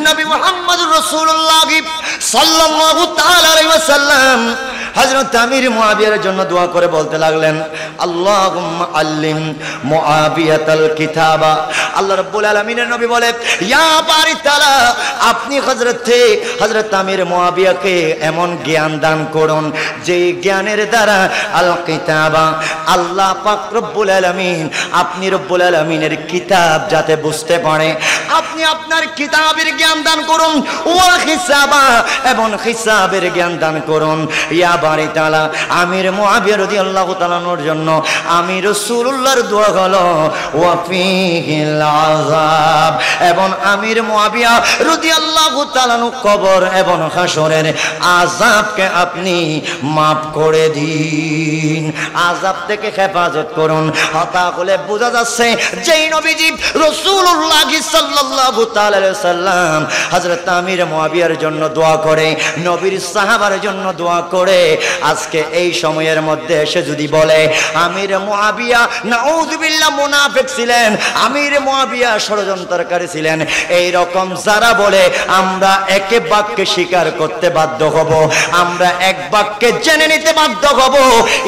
নবী মুহাম্মদুর রাসূলুল্লাহ সাল্লাল্লাহু তাআলা আলাইহি ওয়াসাল্লাম হযরত আমির মুআবিয়ার জন্য দোয়া করে বলতে লাগলেন, আল্লাহুম্মা আল্লিম মুআবিয়াতাল কিতাবা। আল্লাহ রাব্বুল আলামিনের নবী বলে, ইয়া বারি তাআলা, আপনি হযরত আমির মুআবিয়াকে এমন জ্ঞান দান করুন যে জ্ঞানের দ্বারা আল কিতাবা, আল্লাহ পাক রব্বুল আলামিন, আপনি রব্বুল আলামিনের কিতাব যাতে বুঝতে পারে, আপনি আপনার কিতাবের জ্ঞান দান করুন। ওয়া হিসাবা, এবং হিসাবের জ্ঞান দান করুন। ইয়া বারি তাআলা, আমির মুআবিয়া রাদিয়াল্লাহু তাআলা আনহুর জন্য আমি রাসূলুল্লাহর দোয়া হলো ওয়া ফিহিল আযাব, এবং আমির মুআবিয়া রাদিয়াল্লাহু তাআলা আনহু কবর এবং হাসরের আযাবকে আপনি মাফ করে দিন, আযাব থেকে হেফাজত করুন। তাহলে বোঝা যাচ্ছে যেই নবীজি রাসূলুল্লাহ সাল্লাল্লাহু তাআলা আলাইহি সাল্লাম হযরত আমির মুআবিয়ার জন্য দোয়া করে, নবীর সাহাবার জন্য দোয়া করে, আজকে এই সময়ের মধ্যে এসে যদি বলে আমির মুআবিয়া নাউযুবিল্লাহ মুনাফিক ছিলেন, আমির মুআবিয়া ষড়যন্ত্রকারী ছিলেন, এই রকম যারা বলে আমরা একে বাক্যে স্বীকার করতে বাধ্য হব, আমরা এক বাক্যে জেনে নিতে বাধ্য হব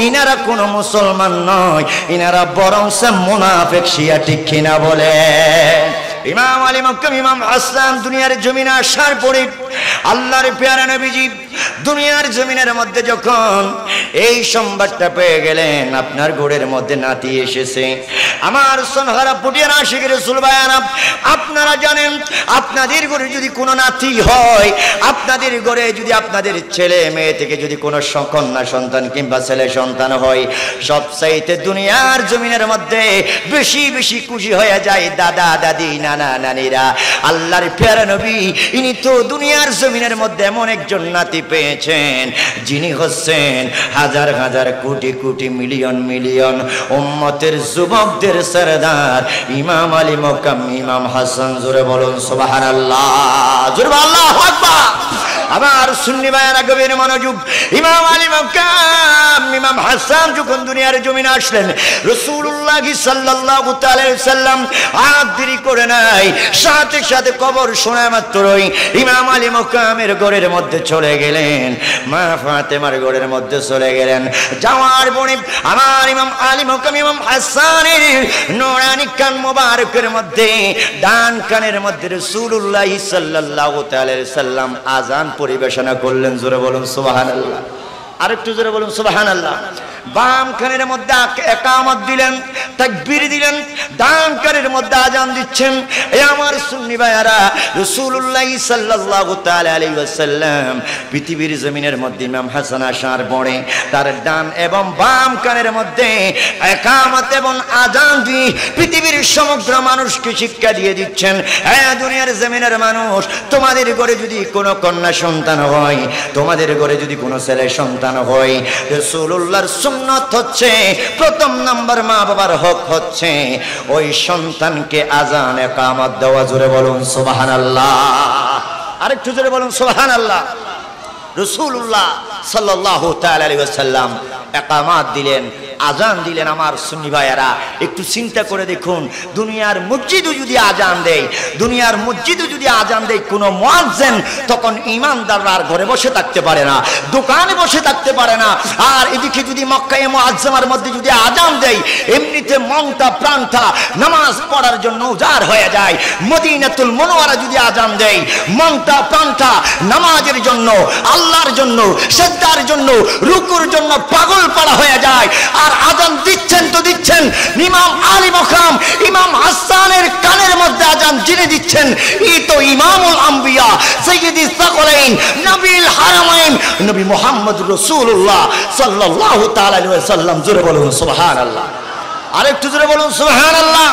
ইনারা কোনো মুসলমান নয়, ইনারা বরং সে মুনাফিক শিয়া, ঠিক কিনা বলে? ইমাম আলী মক্কাম ইমাম হাসান দুনিয়ার জমিনে আসার পরে আল্লাহর পেয়ারা নবীজি দুনিয়ার জমিনের মধ্যে যখন এই সংবাদটা পেয়ে গেলেন আপনার ঘরের মধ্যে নাতি এসেছে, আমার সোনহারা পুটিয়ার আশিক রাসূল ভাইয়ারা, আপনারা জানেন আপনাদের ঘরে যদি কোনো নাতি হয়, আপনাদের ঘরে যদি আপনাদের ছেলে মেয়ে থেকে যদি কোনো কন্যা সন্তান কিংবা ছেলে সন্তান হয়, সবচাইতে দুনিয়ার জমিনের মধ্যে বেশি বেশি খুশি হয়ে যায় দাদা দাদি নানা নানিরা। আল্লাহর পেয়ারা নবী ইনি তো দুনিয়ার জমিনের মধ্যে এমন একজন নাতি পেয়েছেন যিনি হচ্ছেন হাজার হাজার কোটি কোটি মিলিয়ন মিলিয়ন উম্মতের যুবকদের সরদার ইমাম আলী মক্কাম ইমাম হাসান। জোরে বলুন সুবহানাল্লাহ, জোরে আল্লাহু আকবার। আমার সুন্নি ভাইয়েরা গভীর মনোযোগ, ইমাম আলী মক্কাম ইমাম হাসান যখন দুনিয়ার জমিনে আসলেন, রাসূলুল্লাহ সাল্লাল্লাহু তাআলা আলাইহি সাল্লাম আর দেরি করে নাই, সাথে সাথে কবর শোনা মাত্রই ইমাম আলী মক্কামের ঘরের মধ্যে চলে গেলেন, মা ফাতেমার ঘরের মধ্যে চলে গেলেন। যাওয়ার পরে আমার ইমাম আলী মক্কাম ইমাম হাসানের নূরানি কান মোবারকের মধ্যে ডান কানের মধ্যে রাসূলুল্লাহ সাল্লাল্লাহু তাআলা আলাইহি সাল্লাম আযান পরিবেশনা করলেন। জোরে বলুন সুবহানাল্লাহ, আরেকটু জোরে বলুন সুবহানাল্লাহ। বাম কানের মধ্যে ইকামত দিলেন, তাকবীর দিলেন, ডান কানের মধ্যে আযান দিচ্ছেন। এই আমার সুন্নি ভাইয়ারা, রাসূলুল্লাহ সাল্লাল্লাহু তাআলা আলাইহি ওয়াসাল্লাম পৃথিবীর জমিনের মধ্যে ইমাম হাসান আসার পরে তার ডান এবং বাম কানের মধ্যে ইকামত এবং আযান দিয়ে পৃথিবীর সমগ্র মানুষকে শিক্ষা দিয়ে দিচ্ছেন, হ্যাঁ দুনিয়ার জমিনের মানুষ, তোমাদের ঘরে যদি কোনো কন্যা সন্তান হয়, তোমাদের ঘরে যদি কোনো ছেলে সন্তান হয়, রাসূলুল্লাহর সুন্নাত হচ্ছে প্রথম নাম্বার মা বাবার হক হচ্ছে ওই সন্তানকে আযান ইকামত দেওয়া। জোরে বলুন সুবহানাল্লাহ, আরেকটু জোরে বলুন সুবহানাল্লাহ। রাসূলুল্লাহ সাল্লাল্লাহু তাআলা আলাইহি ওয়াসাল্লাম ইকামত দিলেন, আযান দিলেন। আমার সুন্নি ভাইয়েরা একটু চিন্তা করে দেখুন, দুনিয়ার মসজিদও যদি আযান দেয়, দুনিয়ার মসজিদও যদি আযান দেয় কোনো মুয়াজ্জিন, তখন ঈমানদাররা আর ঘরে বসে থাকতে পারে না, দোকানে বসে থাকতে পারে না। আর এদিকে যদি মক্কায়ে মুআজ্জামার মধ্যে যদি আযান দেয়, এমনিতে মনটা প্রাণটা নামাজ পড়ার জন্য উজাড় হয়ে যায়। মদিনাতুল মুনাওয়ারা যদি আযান দেয়, মনটা প্রাণটা নামাজের জন্য, আল্লাহর জন্য, সিজদার জন্য, রুকুর জন্য পাগল পাড়া হয়ে যায়। আর আযান দিচ্ছেন তো দিচ্ছেন ইমাম আলী মক্কাম ইমাম হাসানের কানের মধ্যে আযান যিনি দিচ্ছেন, ই তো ইমামুল আম্বিয়া সাইয়্যিদুস সাকলাইন নবীল হারামাইন নবী মুহাম্মদুর রাসূলুল্লাহ সাল্লাল্লাহু তাআলা আলাইহি ওয়াসাল্লাম। জোরে বলুন সুবহানাল্লাহ, আরেকটু জোরে বলুন সুবহানাল্লাহ।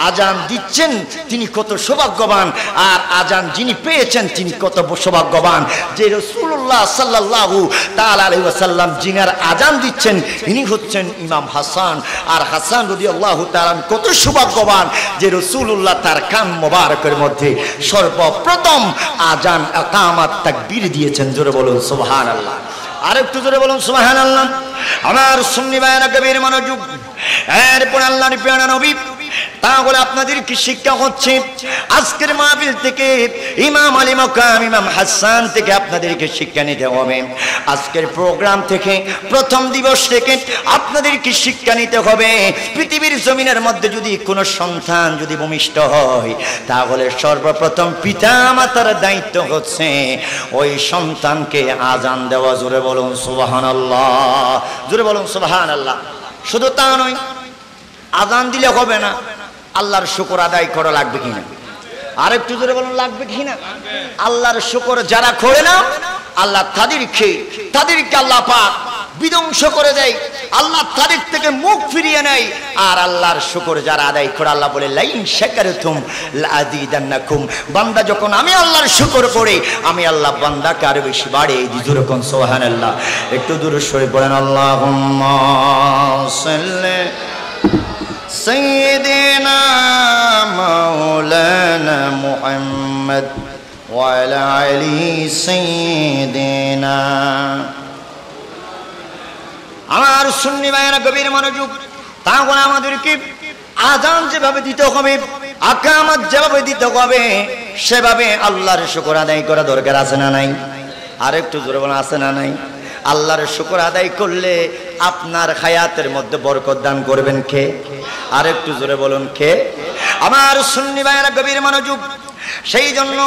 আযান দিচ্ছেন তিনি কত সৌভাগ্যবান, আর আযান যিনি পেয়েছেন তিনি কত সৌভাগ্যবান যে রাসূলুল্লাহ সাল্লাল্লাহু তাআলা আলাইহি ওয়াসাল্লাম যিনার আযান দিচ্ছেন ইনি হচ্ছেন ইমাম হাসান। আর হাসান রাদিয়াল্লাহু তাআলা কত সৌভাগ্যবান যে রাসূলুল্লাহ তার কান মোবারকের মধ্যে সর্বপ্রথম আযান ইকামত তাকবীর দিয়েছেন। জোরে বলুন সুবহানাল্লাহ, আরেকটু জোরে বলুন সুবহানাল্লাহ। আমার সুন্নি ভাইয়েরা গভীর মনোযোগ, এরপর আল্লাহর প্রিয় নবী তাহলে আপনাদের কি শিক্ষা হচ্ছে আজকের মাহফিল থেকে? ইমাম আলী মাকাম ইমাম হাসান থেকে আপনাদেরকে শিক্ষা নিতে হবে। আজকের প্রোগ্রাম থেকে, প্রথম দিবস থেকে আপনাদেরকে শিক্ষা নিতে হবে। পৃথিবীর জমিনের মধ্যে যদি কোনো সন্তান যদি ভূমিষ্ঠ হয়, তাহলে সর্বপ্রথম পিতা মাতার দায়িত্ব হচ্ছে ওই সন্তানকে আজান দেওয়া। জোরে বলুন সুবহানাল্লাহ, জোরে বলুন সুবহানাল্লাহ। শুধু তা নয়, আজান দিলে হবে না, আল্লাহর শুকর আদায় করা লাগবে কিনা? আরেকটু জোরে বলুন, লাগবে কিনা? আল্লাহর শুকর যারা করে না, আল্লাহ তাদেরকে আল্লাহ পাক বিধ্বংস করে দেয়, আল্লাহ তাদের থেকে মুখ ফিরিয়ে নেয়। আর আল্লাহর শুকর যারা আদায় করে, আল্লাহ বলে লাইন শাকারতুম লাযিদান্নাকুম। বান্দা যখন আমি আল্লাহর শুকর করে, আমি আল্লাহ বান্দাকে আরো বেশি বাড়িয়ে দিই। জোরে কোন সুবহানাল্লাহ। একটু দূরে সরে পড়েন, আল্লাহুম্মা সাল্লি সাইয়্যিদিনা মাওলানা মুহাম্মদ ওয়া আলা আলি সাইয়্যিদিনা। আমার সুন্নি ভাইয়েরা গভীর মনোযোগ। তাহলে আমাদেরকে আযান যেভাবে দিতে হবে, আকামত যেভাবে দিতে হবে, সেভাবে আল্লাহর শুকর আদায় করা দরকার আছে না নাই? আরেকটু জোরে বলুন, আছে না নাই? আল্লাহর শুকর আদায় করলে আপনার হায়াতের মধ্যে বরকত দান করবেন কে? আরেকটু জোরে বলুন, কে? আমার সুন্নি ভাইয়েরা গভীর মনোযোগ। সেই জন্য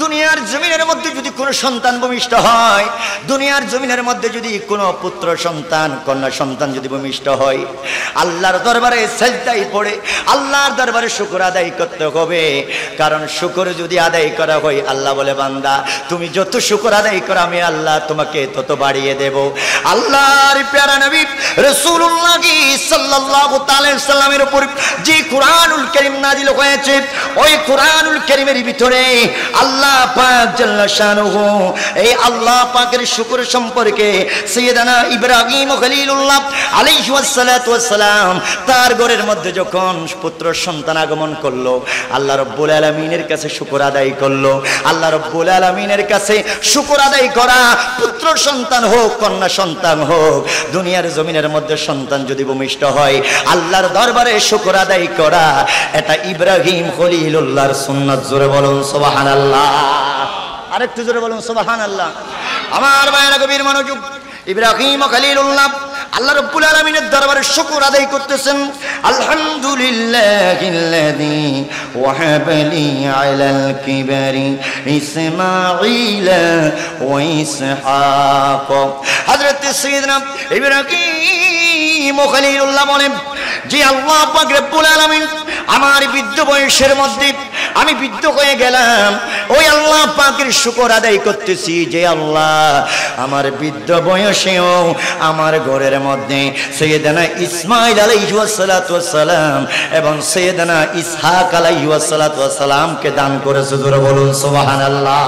দুনিয়ার জমিনের মধ্যে যদি কোনো সন্তান ভূমিষ্ঠ হয়, দুনিয়ার জমিনের মধ্যে যদি কোনো পুত্র সন্তান, কন্যা সন্তান যদি ভূমিষ্ঠ হয়, আল্লাহর দরবারে সাজদায় পড়ে আল্লাহর দরবারে শুকর আদায় করতে হবে। কারণ শুকর যদি আদায় করা হয়, আল্লাহ বলে বান্দা তুমি যত শুকর আদায় করো, আমি আল্লাহ তোমাকে তত বাড়িয়ে দেব। আল্লাহর প্যারা নবী রাসূলুল্লাহ সাল্লাল্লাহু তাআলা আলাইহি সাল্লামের উপর যে কুরআনুল কারীম নাজিল হয়েছে, ওই কুরআনুল কারীমের ভিতরে আল্লাহ পাক জাল্লা শানুহু এই আল্লাহ পাকের শুকর সম্পর্কে সাইয়েদানা ইব্রাহিম খলিলুল্লাহ আলাইহি ওয়াসসালাতু ওয়াসসালাম তার ঘরের মধ্যে যখন পুত্র সন্তান আগমন করলো, আল্লাহ রাব্বুল আলামিনের কাছে শুকর আদায় করলো। আল্লাহ রাব্বুল আলামিনের কাছে শুকর আদায় করা, পুত্র সন্তান হোক কন্যা সন্তান হোক, দুনিয়ার জমিনের মধ্যে সন্তান যদি ভূমিষ্ঠ হয়, আল্লাহর দরবারে শুকর আদায় করা, এটা ইব্রাহিম খলিলুল্লাহর সুন্নাত। জোরে বলুন সুবহানাল্লাহ। আরেকটু জোরে বলুন সুবহানাল্লাহ। আমার ভাইরা গভীর মনোযোগ। ইব্রাহিম খলিলুল্লাহ আল্লাহ রাব্বুল আলামিনের দরবারে শুকর আদায় করতেছেন। আলহামদুলিল্লাহিল্লাযী ওয়াহাবা লি আলাল কিবারি ইসমাঈল ওয়া ইসহাক। হযরত সাইয়েদনা ইব্রাহিম খলিলুল্লাহ বলেন যে আল্লাহ পাক রব্বুল আলামিন আমার বৃদ্ধ বয়সের মধ্যে আমি বৃদ্ধ হয়ে গেলাম, ওই আল্লাহ পাকের শুকর আদায় করতেছি যে আল্লাহ আমার বৃদ্ধ বয়সেও আমার ঘরের মধ্যে সাইয়েদনা ইসমাঈল আলাইহিস সালাতু ওয়াস সালাম এবং সাইয়েদনা ইসহাক আলাইহিস সালাতু ওয়াস সালামকে দান করেছে। জোরে বলুন সুবহানাল্লাহ।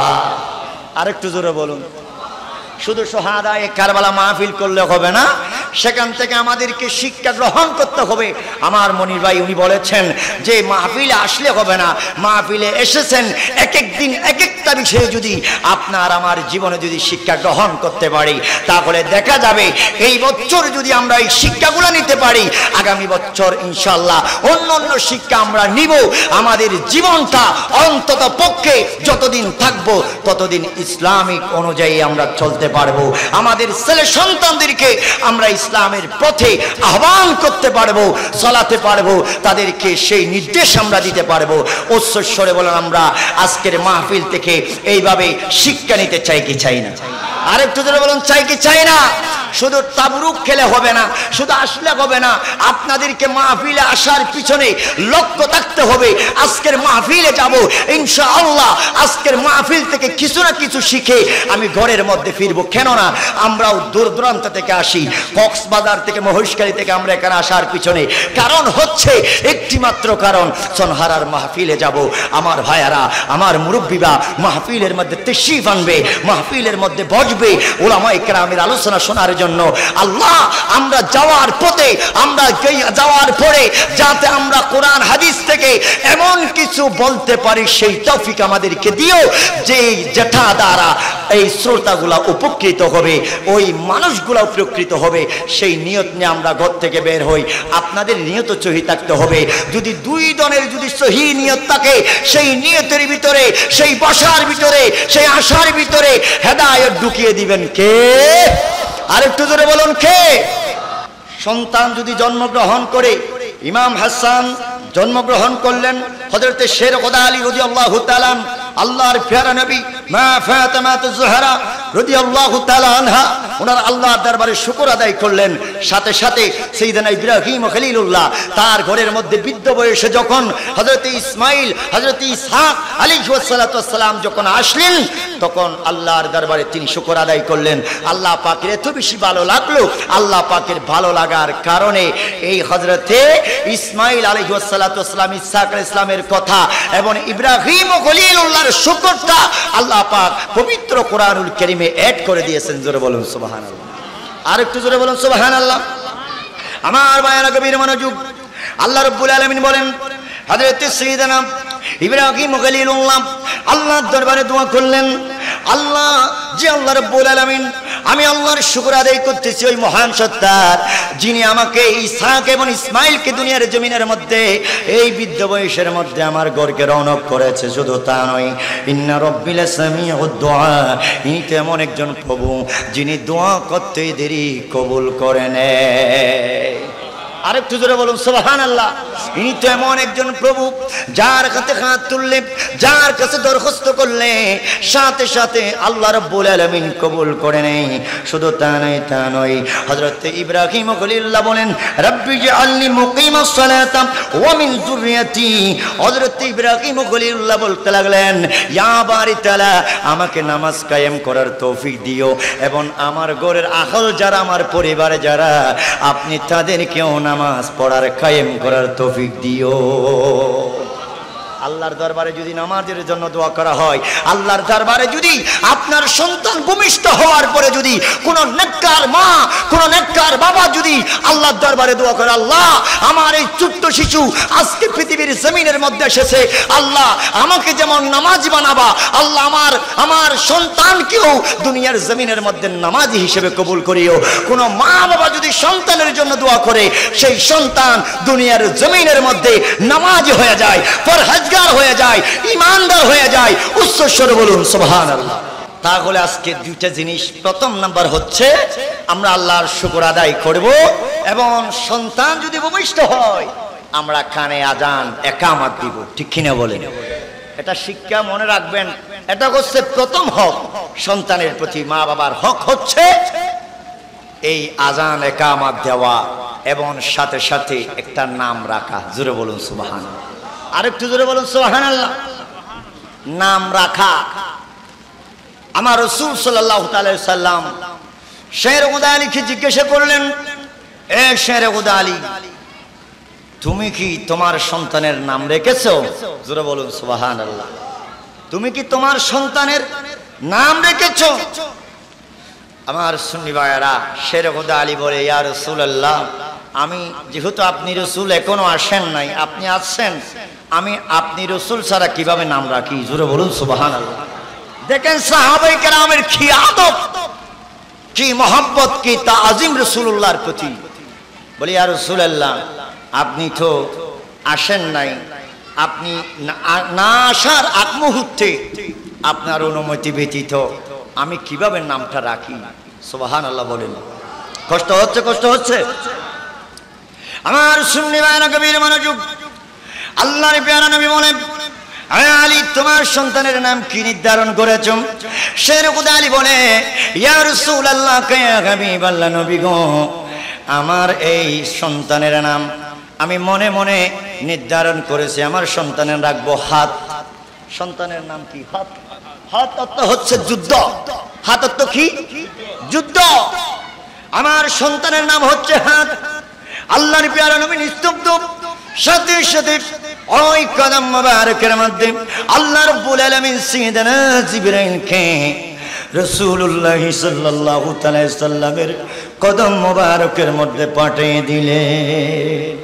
আরেকটু জোরে বলুন। শুধু শাহাদায়ে কারবালা মাহফিল করলে হবে না, সেখান থেকে আমাদেরকে শিক্ষা গ্রহণ করতে হবে। আমার মনির ভাই উনি বলেছেন যে মাহফিলে আসলে হবে না, মাহফিলে এসেছেন, এক এক দিন এক একটা বিষয়ে যদি আপনার আমার জীবনে যদি শিক্ষা গ্রহণ করতে পারি, তাহলে দেখা যাবে এই বছর যদি আমরা এই শিক্ষাগুলো নিতে পারি, আগামী বছর ইনশাআল্লাহ অন্য অন্য শিক্ষা আমরা নিব। আমাদের জীবনটা অন্তত পক্ষে যতদিন থাকবো ততদিন ইসলামিক অনুযায়ী আমরা চলতে পারবো। আমাদের ছেলে সন্তানদেরকে আমরা ইসলামের পথে আহ্বান করতে পারবো, চলাতে পারবো, তাদেরকে সেই নির্দেশ আমরা দিতে পারবো। উচ্চস্বরে বলেন আমরা আজকের মাহফিল থেকে এইভাবে শিক্ষা নিতে চাই কি চাই না? আরেকটু জোরে বলুন, চাই কি চাই না? শুধু তাবরুক খেলে হবে না, শুধু আসলে হবে না, আপনাদেরকে মাহফিলে আসার পিছনে লক্ষ্য থাকতে হবে। আজকের মাহফিলে যাব ইনশাআল্লাহ, আজকের মাহফিল থেকে কিছু না কিছু শিখে আমি ঘরের মধ্যে ফিরবো। কেননা আমরাও দূর দূরান্ত থেকে আসি, কক্সবাজার থেকে মহেশখালী থেকে আমরা এখানে আসার পিছনে কারণ হচ্ছে একটি মাত্র কারণ, সনহারার মাহফিলে যাব। আমার ভাইয়ারা, আমার মুরব্বীরা মাহফিলের মধ্যে তাশরীফ আনবে, মাহফিলের মধ্যে বসবে, বসবে উলামায়ে কেরামের আলোচনা শোনার জন্য। আল্লাহ আমরা যাওয়ার পথে, আমরা যাওয়ার পরে যাতে আমরা কোরআন হাদিস থেকে এমন কিছু বলতে পারি সেই তৌফিক আমাদেরকে দিও যে যেটা দ্বারা এই শ্রোতাগুলা উপকৃত হবে, ওই মানুষগুলা উপকৃত হবে। সেই নিয়ত নিয়ে আমরা ঘর থেকে বের হই। আপনাদের নিয়ত সহি থাকতে হবে। যদি দুই জনের যদি সহি নিয়ত থাকে, সেই নিয়তের ভিতরে, সেই বসার ভিতরে, সেই আশার ভিতরে হেদায়েত ঢুকিয়ে দিবেন কে? আরেকটু জোরে বলুন কে? সন্তান যদি জন্মগ্রহণ করে, ইমাম হাসান জন্মগ্রহণ করলেন, হযরতে শের খোদা আলী রাদিয়াল্লাহু তাআলা আল্লাহর প্যারা নবী মা ফাতেমাতুজ জোহরা রাদিয়াল্লাহু তাআলা আনহা ওনার আল্লাহর দরবারে শুকর আদায় করলেন। সাথে সাথে সাইয়েদনা ইব্রাহিম খলিলুল্লাহ তার ঘরের মধ্যে বৃদ্ধ বয়সে যখন হযরতে ইসমাইল, হযরতে ইসহাক আলাইহিস সালাতু ওয়াস সালাম যখন আসলেন, তখন আল্লাহর দরবারে তিনি শুকর আদায় করলেন। আল্লাহ পাকের এত বেশি ভালো লাগলো, আল্লাহ পাকের ভালো লাগার কারণে এই হযরতে ইসমাইল আলাইহিস সালাতু ওয়াস সালাম, ইসহাক আলাইহিস সালামের কথা এবং ইব্রাহিম খলিলুল্লাহর শুকরটা আল্লাহ পাক পবিত্র কোরআনুল কারীমে এড করে দিয়েছেন। জোরে বলুন সুবহানাল্লাহ। আরেকটু জোরে বলুন সুবহানাল্লাহ। আমার ভাইয়েরা গভীর মনোযোগ। আল্লাহ রাব্বুল আলামিন বলেন, হযরত সাইয়েদনা ইব্রাহিম খলিলুল্লাহ আল্লাহর দরবারে দোয়া করলেন, আল্লাহ যে আল্লাহ রাব্বুল আলামিন, আমি আল্লাহর শুকর আদায় করতেছি ওই মহান সত্তার যিনি আমাকে ইসহাক এবং ইসমাইলকে দুনিয়ার জমিনের মধ্যে এই বৃদ্ধ বয়সের মধ্যে আমার ঘরকে রওনক করেছে। শুধু তা নয়, ইন্না রাব্বিল সামিউদ দুআ, ইনি তো এমন একজন প্রভু যিনি দোয়া করতে দেরি কবুল করে নেয়। আরেকটু জোরে বলুন সুবহানাল্লাহ। ইনি তো এমন একজন প্রভু যার কাছে হাত তুললে, যার কাছে দরখাস্ত করলে সাথে সাথে আল্লাহ রাব্বুল আলামিন কবুল করে নেয়। শুধু তা নয়, হযরত ইব্রাহিম খলিলুল্লাহ বলেন, রাব্বি জাআলনি মুকিমাস সালাতা ওয়া মিন যুররিয়াতি। হযরত ইব্রাহিম খলিলুল্লাহ বলতে লাগলেন, ইয়া বারি তাআলা, আমাকে নামাজ কায়েম করার তৌফিক দিও এবং আমার ঘরের আহল যারা, আমার পরিবারে যারা, আপনি তাদেরকেও নামাজ পড়ার কায়েম করার তৌফিক দিও। আল্লাহর দরবারে যদি নামাজের জন্য দোয়া করা হয়, আল্লাহর দরবারে যদি আপনার সন্তান ভূমিষ্ঠ হওয়ার পরে যদি কোন নেককার মা, কোন নেককার বাবা যদি আল্লাহর দরবারে দোয়া করে, আল্লাহ আমার এই ছোট্ট শিশু আজকে পৃথিবীর জমিনের মধ্যে এসেছে, আল্লাহ আমাকে যেমন নামাজি বানাবা, আল্লাহ আমার সন্তানকেও দুনিয়ার জমিনের মধ্যে নামাজি হিসেবে কবুল করিও। কোন মা বাবা যদি সন্তানের জন্য দোয়া করে, সেই সন্তান দুনিয়ার জমিনের মধ্যে নামাজি হয়ে যায়, পরহেজ হয়ে যায়, ইমানদার হয়ে যায়। উচ্চস্বরে বলুন সুবহানাল্লাহ। তাহলে আজকে দুইটা জিনিস, প্রথম নাম্বার হচ্ছে আমরা আল্লাহর শুকর আদায় করব এবং সন্তান যদি ভূমিষ্ঠ হয় আমরা কানে আজান ইকামত দিব। ঠিক কিনা বলেন? এটা শিক্ষা মনে রাখবেন। এটা হচ্ছে প্রথম হক সন্তানের প্রতি। মা বাবার হক হচ্ছে এই আজান ইকামত দেওয়া এবং সাথে সাথে একটা নাম রাখা। জোরে বলুন সুবহানাল্লাহ। আরেকটু জোরে বলুন সুবহানাল্লাহ। নাম রাখা। আমার রাসূল সাল্লাল্লাহু আলাইহি ওয়াসাল্লাম শের খুদা আলীকে জিজ্ঞাসা করলেন, এ শের খুদা আলী, তুমি কি তোমার সন্তানের নাম রেখেছো? জোরে বলুন সুবহানাল্লাহ। তুমি কি তোমার সন্তানের নাম রেখেছো? আমার সুন্নি ভাইয়েরা, শের খুদা আলী বলে, ইয়া রাসূলুল্লাহ, আমি যেহেতু আপনি রাসূল এখনো আসেন নাই, আপনি আসছেন, আমি আপনি রাসূল ছাড়া কিভাবে নাম রাখি? জোরে বলুন সুবহানাল্লাহ। দেখেন সাহাবায়ে কেরামের কি আদব, কি মহব্বত, কি তাআজিম রাসূলুল্লাহর প্রতি। বলি, ইয়া রাসূলুল্লাহ, আপনি তো আসেন নাই, আপনি না আসার আগ মুহূর্তে আপনার অনুমতি ব্যতীত আমি কিভাবে নামটা রাখি? সুবহানাল্লাহ বলেন। কষ্ট হচ্ছে, কষ্ট হচ্ছে। আমার সুন্নি ভাইরা গভীর মনোযোগ। আল্লাহর প্যারা নবী বলেন, হে আলী, তোমার সন্তানের নাম কি নির্ধারণ করেছো? শের খুদা আলী বলে, ইয়া রাসূলুল্লাহ, ইয়া হাবিবাল্লাহ, নবী গো, আমার এই সন্তানের নাম আমি মনে মনে নির্ধারণ করেছি, আমার সন্তানের রাখবো হাত। সন্তানের নাম কি? হাত। হাত অর্থ হচ্ছে যুদ্ধ। হাত অর্থ কি? যুদ্ধ। আমার সন্তানের নাম হচ্ছে হাত। আল্লাহর প্যারা নবী নিস্তব্ধ। সাথে সাথে ওই কদম মুবারকের মধ্যে আল্লাহ রাব্বুল আলামিন সাইয়েদনা জিবরাইলকে রাসূলুল্লাহ সাল্লাল্লাহু আলাইহি সাল্লামের কদম মোবারকের মধ্যে পাঠিয়ে দিলেন।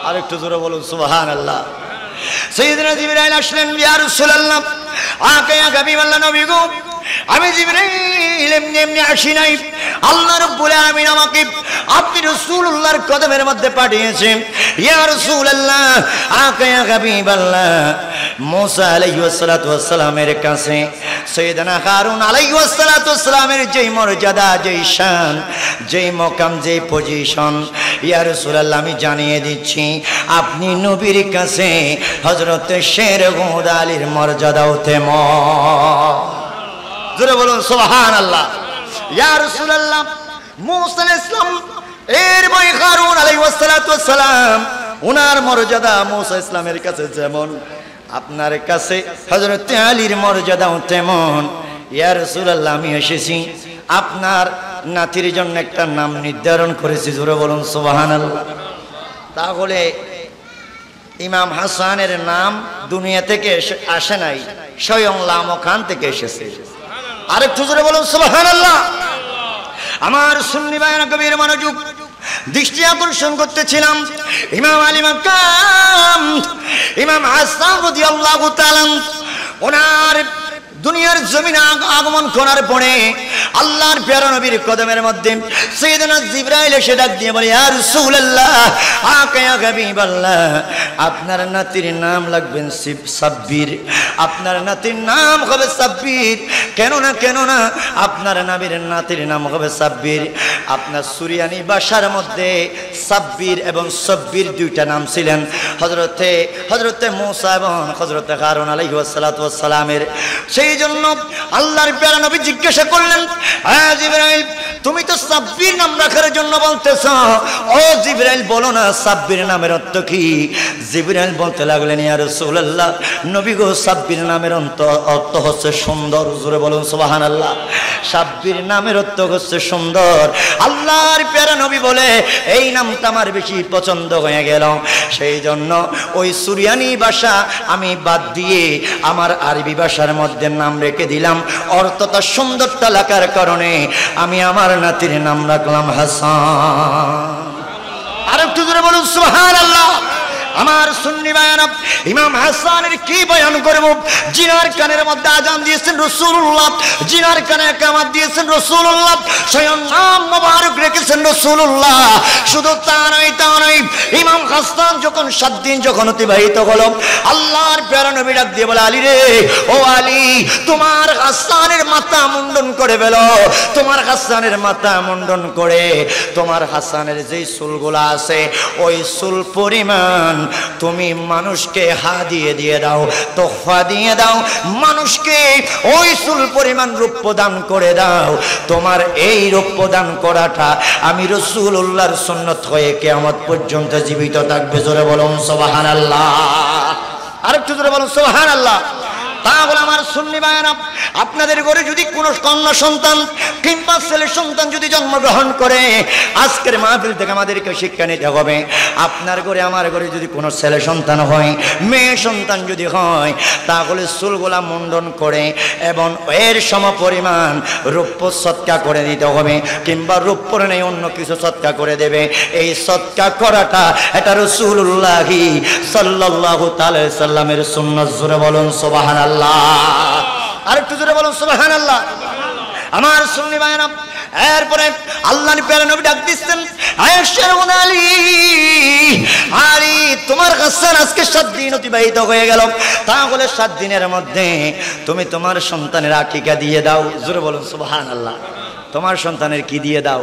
আরেকটু জোরে বলুন সুবহানাল্লাহ। সাইয়েদনা জিবরাইল আসলেন, ইয়া রাসূলুল্লাহ আকে হাবিবাল্লাহ নবী গো, আমি জিবরাইল এমনি আসি নাই, আল্লাহ রাব্বুল আলামিন আমাকে আপনি রাসূলুল্লাহর কদমের মধ্যে পাঠিয়েছেন। ইয়া রাসূলুল্লাহ আকে হাবিবাল্লাহ মুসা আলাইহিস সালাতু ওয়াস সালামের কাছে সাইয়েদনা হারুন আলাইহিস সালাতু ওয়াস সালামের যেই মর্যাদা, যেই শান, যেই মকাম, যেই পজিশন, ইয়া রাসূলুল্লাহ আমি জানিয়ে দিচ্ছি আপনি নবীর কাছে হযরত শের হুদ আলীর মর্যাদাও তেমন। জোরে বলুন সুবহানাল্লাহ। ইয়া রাসূলুল্লাহ মুসা আলাইহিস সালাম এর ভাই হারুন আলাইহিস সালাতু ওয়াস সালাম ওনার মর্যাদা মুসা ইসলামের কাছে যেমন, আপনার কাছে হযরত আলীর মর্যাদাও তেমন। ইয়া রাসূলুল্লাহ আমি এসেছি আপনার নাতির জন্য একটা নাম নির্ধারণ করেছি। জোরে বলুন সুবহানাল্লাহ। তাহলে ইমাম হাসানের নাম দুনিয়া থেকে আসে নাই, স্বয়ং লামো খান থেকে এসেছে। আরেকটু জোরে বলুন সুবহানাল্লাহ। আমার সুন্নি ভাইয়েরা কবির মনোযোগ দৃষ্টি আকর্ষণ করতেছিলাম, ইমাম আলী মাকাম ইমাম হাসান রাদিয়াল্লাহু তাআলা ওনার দুনিয়ার জমিনে আগমন করার পরে আল্লাহর প্যারা নবীর কদমের মধ্যে সাইয়েদনা জিবরাইল এসে ডাক দিয়ে বলে, ইয়া রাসূলুল্লাহ আকা ইয়া হাবিবাল্লাহ আপনার নাতির নাম লাগবেন সাব্বির, আপনার নাতির নাম হবে সাব্বির। কেন না আপনার নবীর নাতির নাম হবে সাব্বির। আপনার সুরিয়ানি ভাষার মধ্যে সাব্বির এবং সব্বির দুইটা নাম ছিলেন, হযরতে মুসা এবং হযরতে হারুন আলাইহিস সালাতু ওয়াস সালামের। সেই জন্য আল্লাহর প্যারা নবী জিজ্ঞাসা করলেন, হ্যাঁ জিবরাইল তুমি তো সাব্বির নাম রাখার জন্য বলতেছ, ও জিবরাইল বলো না সাব্বির নামের অর্থ কি? জিবরাইল বলতে লাগলেন, ইয়া রাসূলুল্লাহ নবী গো সাব্বির নামের অর্থ হচ্ছে সুন্দর। জোরে বলুন সুবহানাল্লাহ। সাব্বির নামের অর্থ হচ্ছে সুন্দর। আল্লাহর প্যারা নবী বলে এই নামটা আমার বেশি পছন্দ হয়ে গেল, সেই জন্য ওই সুরিয়ানি ভাষা আমি বাদ দিয়ে আমার আরবি ভাষার মধ্যে নাম রেখে দিলাম। অর্থটা সুন্দরতা লাগার কারণে আমি আমার নাতির নাম রাখলাম হাসান। আরেকটু জোরে বলুন সুবহানাল্লাহ। আমার সুন্নি ভাইয়েরা ইমাম হাসানের কি বয়ান করব? জিনার কানের মধ্যে আজান দিয়েছেন রাসূলুল্লাহ, জিনার কানে ইকামত দিয়েছেন রাসূলুল্লাহ, স্বয়ং নাম মোবারক রেখেছেন রাসূলুল্লাহ। শুধু তা নয় ইমাম হাসান যখন 7 দিন যখন অতিবাহিত হলো, আল্লাহর প্যারা নবী ডাক দিয়ে বলে, আলী রে, ও আলী তোমার হাসানের মাথা মুন্ডন করে ফেলো, তোমার হাসানের মাথা মুন্ডন করে তোমার হাসানের যেই চুলগুলা আছে ওই চুল পরিমাণ তুমি মানুষকে হাদিয়ে দিয়ে দাও, তোহফা দিয়ে দাও, মানুষকে ওই চুল পরিমাণ রূপ্য দান করে দাও। তোমার এই রূপ্য দান করাটা আমি রাসূলুল্লাহর সুন্নাত হয়ে কিয়ামত পর্যন্ত জীবিত থাকবে। জোরে বলুন সুবহানাল্লাহ। আরেকটু জোরে বলুন সুবহানাল্লাহ। তাহলে আমার সুন্নি ভাইয়েরা আপনাদের ঘরে যদি কোনো কন্যা সন্তান কিংবা ছেলে সন্তান যদি জন্মগ্রহণ করে, আজকের মাহফিল থেকে আমাদেরকে শিক্ষা নিতে হবে। আপনার ঘরে আমার ঘরে যদি কোনো ছেলে সন্তান হয়, মেয়ে সন্তান যদি হয়, তাহলে চুলগুলা মুন্ডন করে এবং এর সমপরিমাণ রূপ্য সৎকা করে দিতে হবে, কিংবা রূপ্যর নেই অন্য কিছু সৎকা করে দেবে। এই সৎকা করাটা এটা রাসূলুল্লাহি সাল্লাল্লাহু তাআলা সাল্লামের সুন্নাত। জোরে বলুন সুবহানাল্লাহ। আরেকটু জোরে বলুন সুবহানাল্লাহ। আমার সুন্নি ভাইরা এরপরে আল্লাহর প্যারা নবী ডাক দিচ্ছেন, আলী তোমার হাসান আজকে 7 দিন অতিবাহিত হয়ে গেল, তাহলে 7 দিনের মধ্যে তুমি তোমার সন্তানের আকিকা দিয়ে দাও। জোরে বলুন সুবহানাল্লাহ। তোমার সন্তানের কি দিয়ে দাও?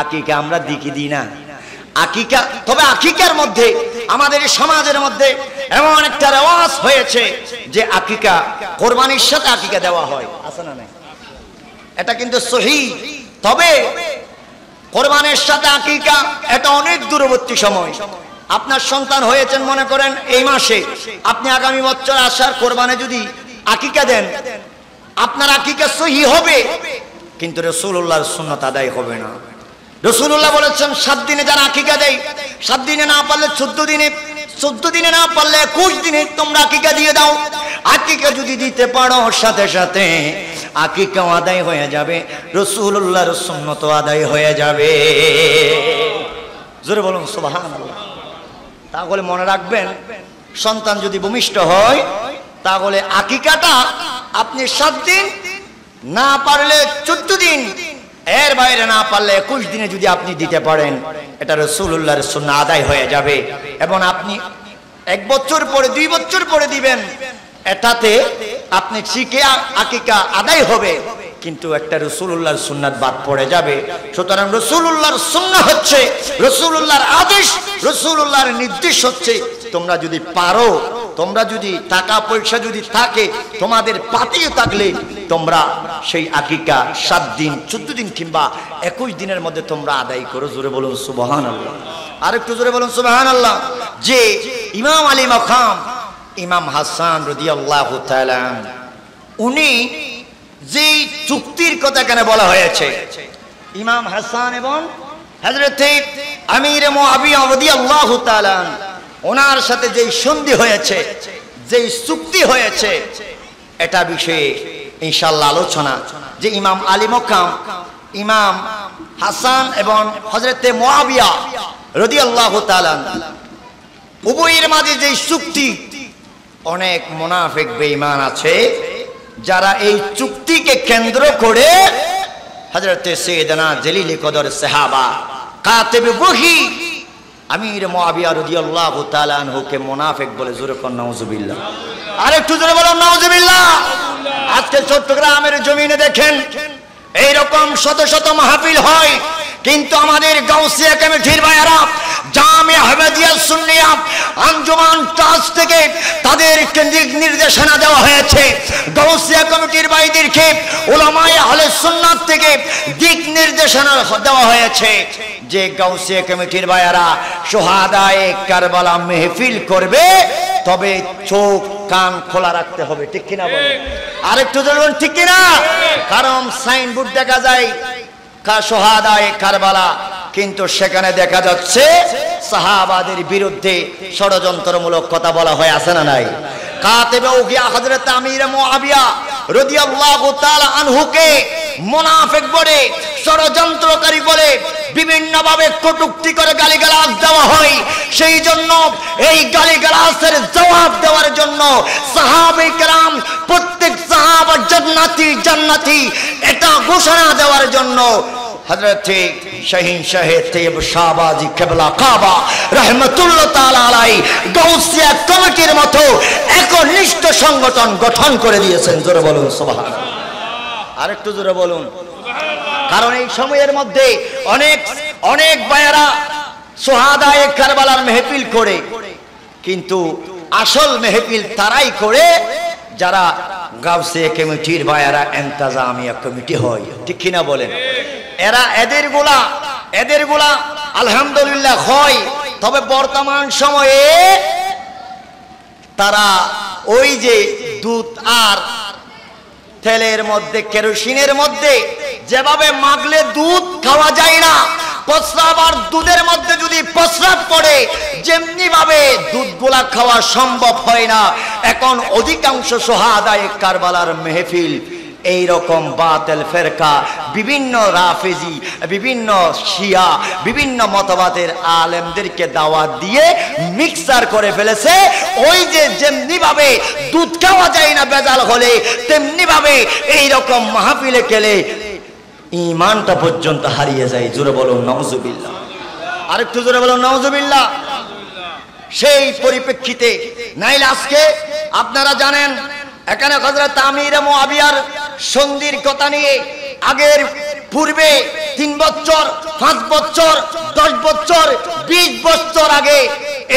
আকিকা আমরা দিকি দিই না আকিকা। তবে আকিকার মধ্যে আমাদের সমাজের মধ্যে এমন একটা রেওয়াজ হয়েছে যে আকিকা কোরবানির সাথে আকিকা দেওয়া হয়, আছে না নাই? এটা কিন্তু সহিহ। তবে কোরবানির সাথে আকিকা এটা অনেক দূরবর্তী সময়। আপনার সন্তান হয়েছেন মনে করেন এই মাসে, আপনি আগামী বছর আসার কোরবানে যদি আকিকা দেন, আপনার আকিকা সহিহ হবে, কিন্তু রাসূলুল্লাহর সুন্নাত আদায় হবে না। রাসূলুল্লাহ বলেছেন 7 দিনে যারা আকিকা দেয়, 7 দিনে না পারলে 14 দিনে, 14 দিনে না পারলে 21 দিনে তোমরা আকিকা দিয়ে দাও। আকিকা যদি দিতে পারো সাথে সাথে আকিকা আদায় হয়ে যাবে, রাসূলুল্লাহর সুন্নাত আদায় হয়ে যাবে। জোরে বলুন সুবহানাল্লাহ। তাহলে মনে রাখবেন, সন্তান যদি ভূমিষ্ঠ হয় তাহলে আকিকাটা আপনি 7 দিন, না পারলে 14 দিন, এর বাইরে না পারলে 21 দিনে যদি আপনি দিতে পারেন, এটা রাসূলুল্লাহর সুন্নাহ আদায় হয়ে যাবে। এবং আপনি 1 বছর পরে 2 বছর পরে দিবেন, এটাতে আপনি শিখে আকিকা আদায় হবে, কিন্তু একটা রাসূলুল্লাহর সুন্নাত বাদ পড়ে যাবে। সুতরাং রাসূলুল্লাহর সুন্নাহ হচ্ছে রাসূলুল্লাহর আদেশ, রাসূলুল্লাহর নির্দেশ হচ্ছে, তোমরা যদি পারো, তোমরা যদি টাকা পয়সা যদি থাকে, তোমাদের পাতিয়ে থাকলে তোমরা সেই আকিকা 7 দিন, 14 দিন কিংবা 21 দিনের মধ্যে তোমরা আদায় করো। জোরে বলুন সুবহানাল্লাহ। আরেকটু জোরে বলুন সুবহানাল্লাহ। যে ইমাম আলী মাকাম ইমাম হাসান রাদিয়াল্লাহু তাআলা, উনি যে চুক্তির কথা কেন বলা হয়েছে, ইমাম হাসান এবং হযরত আমির মুআবিয়া রাদিয়াল্লাহু তাআলা ওনার সাথে যে সন্ধি হয়েছে, যে চুক্তি হয়েছে, এটা বিষয়ে ইনশাআল্লাহ আলোচনা। যে ইমাম আলী মাকাম, ইমাম হাসান এবং হযরত মুআবিয়া রাদিয়াল্লাহু তাআলা উভয়ের মাঝে যে চুক্তি, অনেক মুনাফিক বেঈমান আছে যারা এই চুক্তিকে কেন্দ্র করে হযরত সাইয়েদনা জলিল কদর সাহাবা কাতিবে ওহী আমির মুআবিয়া রাদিয়াল্লাহু তাআলা আনহুকে মুনাফিক বলে। জোরে কোন নাউজুবিল্লাহ। আরেকটু জোরে বলুন নাউজুবিল্লাহ। আজকে চট্টগ্রামের জমিনে দেখেন এইরকম শত শত মাহফিল হয়, কিন্তু আমাদের গাউসিয়া কমিটির ভাইয়েরা, জামিয়া আহমদিয়া সুন্নিয়া আঞ্জুমান ট্রাস্ট থেকে তাদেরকে নির্দেশনা দেওয়া হয়েছে, গাউসিয়া কমিটির ভাইদেরকে উলামায়ে আহলে সুন্নাত থেকে দিক নির্দেশনা দেওয়া হয়েছে যে গাউসিয়া কমিটির ভাইয়েরা শুহাদায়ে কারবালা মেহফিল করবে, তবে চোখ কান খোলা রাখতে হবে। ঠিক কিনা বলেন? আরেকটু বলুন ঠিক কিনা? কারণ সাইনবোর্ড দেখা যায় শুহাদায়ে কারবালা, কিন্তু সেখানে দেখা যাচ্ছে সাহাবাদের বিরুদ্ধে ষড়যন্ত্রমূলক কথা বলা হয়, আছে না নাই? কাতিবে ওহী হযরত আমির মুআবিয়া রাদিয়াল্লাহু তাআলা আনহুকে মুনাফিক বলে, ষড়যন্ত্রকারী বলে বিভিন্নভাবে কটূক্তি করে গালিগালাজ দেওয়া হয়। সেই জন্য এই গালিগালাজের জবাব দেওয়ার জন্য সাহাবায়ে কেরাম প্রত্যেক সাহাবা জান্নাতি জান্নাতি এটা ঘোষণা দেওয়ার জন্য হযরত শাহীন শাহে তৈয়ব শাহবাজি কিবলা কাবা রাহমাতুল্লাহ তাআলা আলাইহি গাউসিয়া কমিটির মতো একনিষ্ঠ সংগঠন গঠন করে দিয়েছেন। জোরে বলুন সুবহানাল্লাহ। আরেকটু জোরে বলুন। কারণ এই সময়ের মধ্যে অনেক অনেক ভাইয়েরা শুহাদায়ে কারবালার মেহফিল করে, কিন্তু আসল মেহফিল তারাই করে যারা গাউসিয়া কমিটির ভাইয়েরা ইন্তেজামিয়া কমিটি হয়। ঠিক কিনা বলেন? এরা এদের গুলা আলহামদুলিল্লাহ হয়, তবে বর্তমান সময়ে তারা ওই যে দুধ আর তেলের মধ্যে, কেরোসিনের মধ্যে যেভাবে মাগলে দুধ খাওয়া যায় না, প্রস্রাব আর দুধের মধ্যে যদি প্রস্রাব পড়ে যেমনি ভাবে দুধগুলা খাওয়া সম্ভব হয় না, এখন অধিকাংশ শুহাদায়ে কারবালার মেহফিল এই রকম বাতিল ফেরকা, বিভিন্ন রাফেজি, বিভিন্ন শিয়া, বিভিন্ন মতবাদের আলেমদেরকে দাওয়াত দিয়ে মিক্সার করে ফেলেছে। ওই যে যেমনি ভাবে দুধ খাওয়া যায় না বেজাল হলে, তেমনি ভাবে এই রকম মাহফিলে গেলে ঈমানটা পর্যন্ত হারিয়ে যায়। জোরে বলুন নাউজুবিল্লাহ। আরেকটু জোরে বলুন নাউজুবিল্লাহ। সেই পরিপ্রেক্ষিতে নাইলে আজকে আপনারা জানেন এখানে হযরত আমির মুআবিয়ার সন্ধির কথা নিয়ে আগের পূর্বে 3 বছর, 5 বছর, 10 বছর, 20 বছর আগে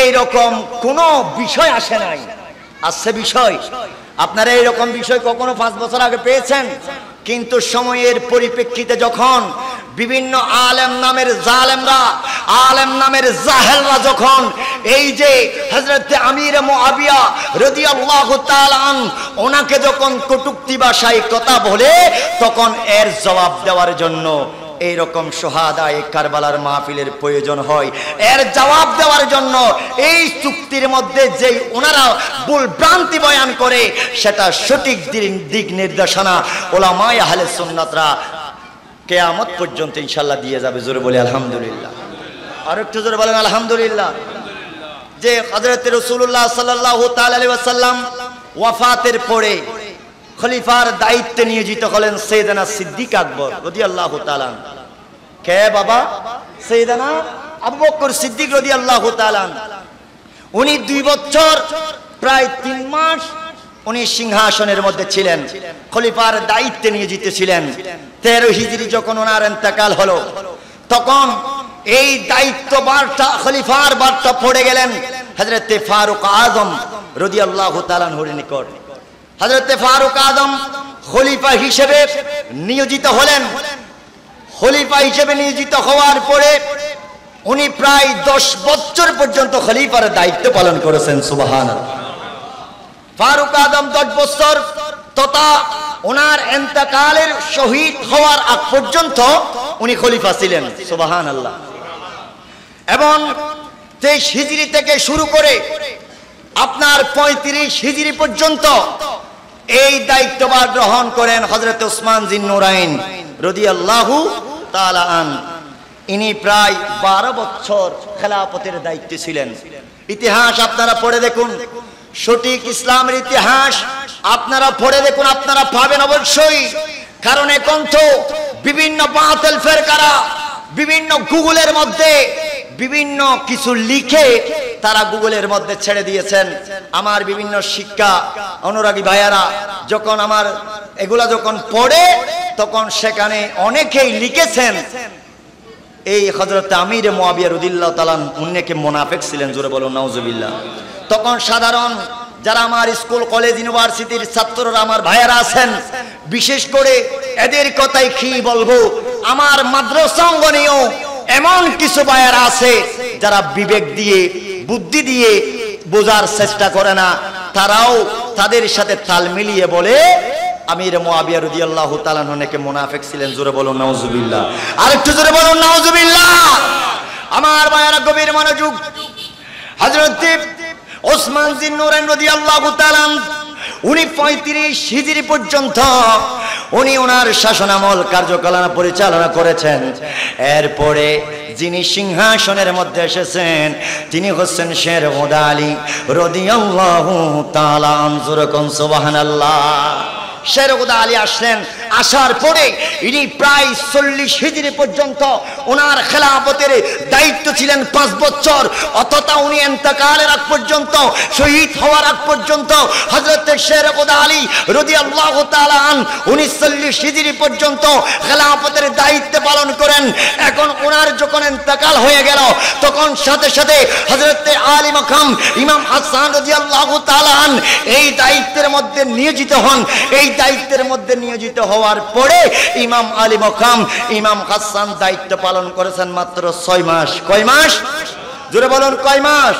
এই রকম কোনো বিষয় আসে নাই। আসছে বিষয়? আপনারা এই রকম বিষয় কখনো 5 বছর আগে পেয়েছেন? কিন্তু সময়ের পরিপ্রেক্ষিতে যখন বিভিন্ন আলেম নামের জালেমরা, আলেম নামের জাহেলরা যখন এই যে হযরত আমির মুআবিয়া রাদিয়াল্লাহু তাআলা ওনাকে যখন কটূক্তি ভাষায় কথা বলে, তখন এর জবাব দেওয়ার জন্য এইরকম শাহাদায়ে কারবালার মাহফিলের প্রয়োজন হয়। এর জবাব দেওয়ার জন্য এই চুক্তির মধ্যে যেই ওনারা ভুল ভ্রান্তি বয়ান করে সেটা সঠিক দিক নির্দেশনা উলামায়ে আহলে সুন্নাতরা কিয়ামত পর্যন্ত ইনশাআল্লাহ দিয়ে যাবে। জোরে বলি আলহামদুলিল্লাহ। আর একটু জোরে বলেন আলহামদুলিল্লাহ। যে হযরত রাসূলুল্লাহ সাল্লাল্লাহু তাআলা আলাইহি ওয়াসাল্লাম ওয়াফাতের পরে খলিফার দায়িত্বে নিয়োজিত হলেন সাইয়েদনা সিদ্দিক আকবর রাদিয়াল্লাহু তাআলা। কে বাবা? সাইয়েদনা আবু বকর সিদ্দিক রাদিয়াল্লাহু তাআলা। উনি 2 বছর প্রায় 3 মাস উনি সিংহাসনের মধ্যে ছিলেন, খলিফার দায়িত্বে নিয়োজিত ছিলেন। 13 হিজরি যখন ওনার ইন্তেকাল হলো তখন এই দায়িত্ব বার্তা খলিফার বার্তা পড়ে গেলেন হযরত ফারুক আজম রাদিয়াল্লাহু তাআলা এর নিকট। হযরত ফারুক আজম খলিফা হিসেবে নিয়োজিত হলেন। খলিফা হিসেবে নিয়োজিত হওয়ার পরে উনি প্রায় 10 বছর পর্যন্ত খলিফার দায়িত্ব পালন করেছেন। সুবহানাল্লাহ। ফারুক আজম 10 বছর তথা ওনার ইন্তেকালের শহীদ হওয়ার আগ পর্যন্ত উনি খলিফা ছিলেন। সুবহানাল্লাহ। এবং 23 হিজরি থেকে শুরু করে আপনার 35 হিজরি পর্যন্ত এই দায়িত্বভার গ্রহণ করেন হযরত উসমান জিন্নুরাইন রাদিয়াল্লাহু তাআলা আন। ইনি প্রায় 12 বছর খেলাফতের দায়িত্বে ছিলেন। ইতিহাস আপনারা পড়ে দেখুন, সঠিক ইসলামের ইতিহাস আপনারা পড়ে দেখুন, আপনারা পাবেন অবশ্যই। কারণ এখন তো বিভিন্ন বাতিল ফেরকারা বিভিন্ন গুগলের মধ্যে বিভিন্ন কিছু লিখে তারা গুগলের মধ্যে ছেড়ে দিয়েছেন। আমার বিভিন্ন শিক্ষা অনুরাগী ভাইয়ারা যখন আমার এগুলা যখন পড়ে তখন সেখানে অনেকেই লিখেছেন এই হযরত আমির মুয়াবিয়া রাদিয়াল্লাহু তাআলা উন্নেকে মুনাফিক ছিলেন। জোরে বলুন নাউজুবিল্লাহ। তখন সাধারণ যারা আমার স্কুল কলেজ ইউনিভার্সিটির ছাত্ররা আমার ভাইয়ারা আছেন, বিশেষ করে এদের কথাই কি বলবো, আমার মাদ্রাসা অঙ্গনেও এমন কিছু ভাইয়ারা আছে যারা বিবেক দিয়ে বুদ্ধি দিয়ে বোঝার চেষ্টা করে না। তারাও তাদের সাথে তাল মিলিয়ে বলে আমির মুয়াবিয়া রাদিয়াল্লাহু তাআলা অনেকে মুনাফিক ছিলেন। জোরে বলুন নাউজুবিল্লাহ। আরেকটু জোরে বলুন নাউজুবিল্লাহ। আমার ভাইয়ারা গভীর মনোযোগ। হযরত উসমান জিন্নুরাইন রাদিয়াল্লাহু তাআলা উনি 35 হিজরি পর্যন্ত উনি ওনার শাসনামল কার্যকলাপ পরিচালনা করেছেন। এরপরে যিনি সিংহাসনের মধ্যে এসেছেন তিনি হচ্ছেন শের হুদা আলী রাদিয়াল্লাহু তাআলা আনহু। সুবহানাল্লাহ। শের হুদা আলী আসলেন। আসার পরে ইনি প্রায় 40 হিজরি পর্যন্ত ওনার খেলাফতের দায়িত্ব ছিলেন 5 বছর। অর্থাৎ উনি ইন্তেকালের আগ পর্যন্ত, শহীদ হওয়ার আগ পর্যন্ত হযরত শের হুদা আলী রাদিয়াল্লাহু তাআলা আন উনি 40 হিজরি পর্যন্ত খেলাফতের দায়িত্ব পালন করেন। এখন ওনার যখন ইন্তেকাল হয়ে গেল তখন সাথে সাথে হযরত আলী মাকাম ইমাম হাসান রাদিয়াল্লাহু তাআলা আন এই দায়িত্বের মধ্যে নিয়োজিত হন। এই দায়িত্বের মধ্যে নিয়োজিত হওয়ার পরে ইমাম আলী মাকাম ইমাম হাসান দায়িত্ব পালন করেছেন মাত্র 6 মাস। কয় মাস? জোরে বলুন কয় মাস?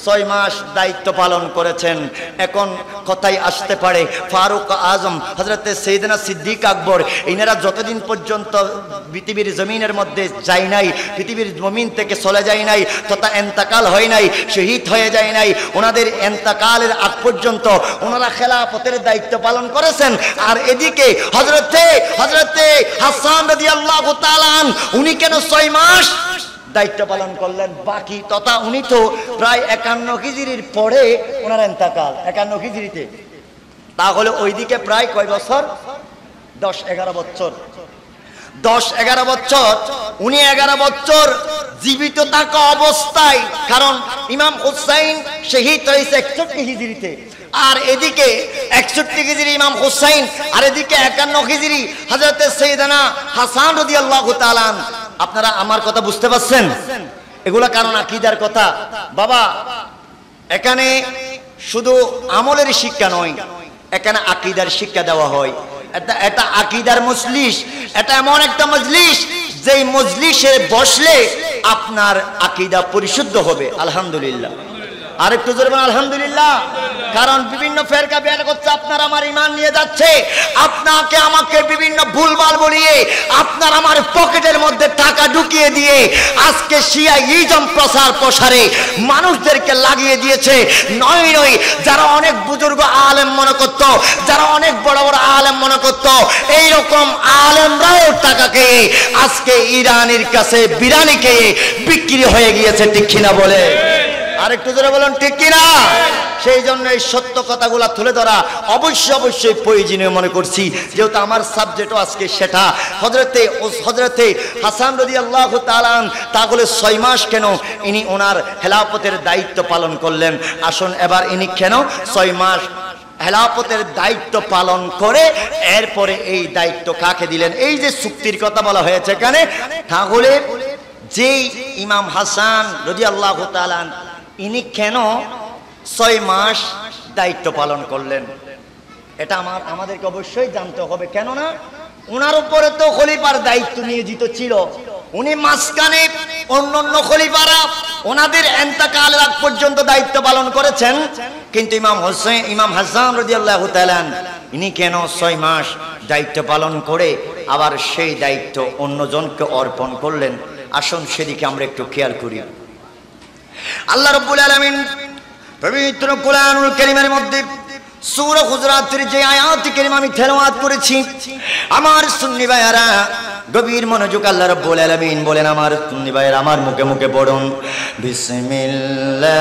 6 মাস দায়িত্ব পালন করেছেন। এখন কথাই আসতে পারে ফারুক আজম হযরত সাইয়েদনা সিদ্দিক আকবর ইনারা যতদিন পর্যন্ত পৃথিবীর জমিনের মধ্যে যায় নাই, পৃথিবীর জমিন থেকে চলে যায় নাই, তথা ইন্তেকাল হয় নাই, শহীদ হয়ে যায় নাই, ওনাদের ইন্তেকালের আগ পর্যন্ত ওনারা খেলাফতের দায়িত্ব পালন করেছেন। আর এদিকে হযরত হাসান রাদিয়াল্লাহু তাআলা উনি কেন 6 মাস দায়িত্ব পালন করলেন? বাকি তথা উনি তো প্রায় 51 হিজরির পরে ওনার ইন্তেকাল, 51 হিজরিতে। তাহলে ওইদিকে প্রায় কয় বছর? 10-11 বছর। 10-11 বছর উনি 11 বছর জীবিত থাকা অবস্থায়, কারণ ইমাম হুসাইন শহীদ হয়েছে 61 হিজরিতে, আর এদিকে 61 হিজরি ইমাম হুসাইন, আর এদিকে 51 হিজরি হযরত সাইয়েদনা হাসান রাদিয়াল্লাহু তাআলা। আপনারা আমার কথা বুঝতে পারছেন? এগুলা কারণ আকীদার কথা বাবা। এখানে শুধু আমলের শিক্ষা নয়, এখানে আকীদার শিক্ষা দেওয়া হয়। এটা আকীদার মজলিস। এটা এমন একটা মজলিস যেই মজলিসে বসলে আপনার আকীদা পরিশুদ্ধ হবে। আলহামদুলিল্লাহ। আরেকটু জোরে বলেন আলহামদুলিল্লাহ। কারণ বিভিন্ন ফেরকা বের করছে, আপনার আমার ঈমান নিয়ে যাচ্ছে, আপনাকে আমাকে বিভিন্ন ভুলভাল বলিয়ে আপনার আমার পকেটের মধ্যে টাকা ঢুকিয়ে দিয়ে আজকে শিয়া ইজম প্রসারে মানুষদেরকে লাগিয়ে দিয়েছে। নয় নয়, যারা অনেক বুজুর্গ আলেম মনে করত, যারা অনেক বড় বড় আলেম মনে করত, এইরকম আলেমরাও টাকা খেয়ে আজকে ইরানের কাছে বিরানি খেয়ে বিক্রি হয়ে গিয়েছে, ঠিক কিনা বলে? আরেকটু জোরে বলুন ঠিক কিনা? সেই জন্য এই সত্য কথাগুলো তুলে ধরা অবশ্যই প্রয়োজনীয় মনে করছি, যেহেতু আমার সাবজেক্টও আজকে সেটা। হযরতে হাসান রাদিয়াল্লাহু তাআলা তাহলে 6 মাস কেন ইনি ওনার খেলাফতের দায়িত্ব পালন করলেন? আসুন এবার ইনি কেন 6 মাস খেলাফতের দায়িত্ব পালন করে এরপরে এই দায়িত্ব কাকে দিলেন? এই যে চুক্তির কথা বলা হয়েছে এখানে, তাহলে যেই ইমাম হাসান রাদিয়াল্লাহু তাআলা ইনি কেন 6 মাস দায়িত্ব পালন করলেন? এটা আমাদেরকে অবশ্যই জানতে হবে। কেননা ওনার উপরে তো খলিফার দায়িত্ব নিয়োজিত ছিল, উনি মাঝখানে অন্যান্য খলিফারা ওনাদের ইন্তেকালের আগ পর্যন্ত দায়িত্ব পালন করেছেন, কিন্তু ইমাম হাসান রাদিয়াল্লাহু তাআলা ইনি কেন 6 মাস দায়িত্ব পালন করে আবার সেই দায়িত্ব অন্যজনকে অর্পণ করলেন? আসুন সেদিকে আমরা একটু খেয়াল করি। আল্লাহ রাব্বুল আলামিন পবিত্র কোরআনুল কারীমের মধ্যে সূরা হুজুরাতের যে আয়াত কারীমা আমি তেলাওয়াত করেছি, আমার সুন্নি ভাইয়ারা গভীর মনোযোগ, আল্লাহ রাব্বুল আলামিন বলেন, আমার সুন্নি ভাইয়ারা আমার মুখে মুখে পড়ুন, বিসমিল্লাহির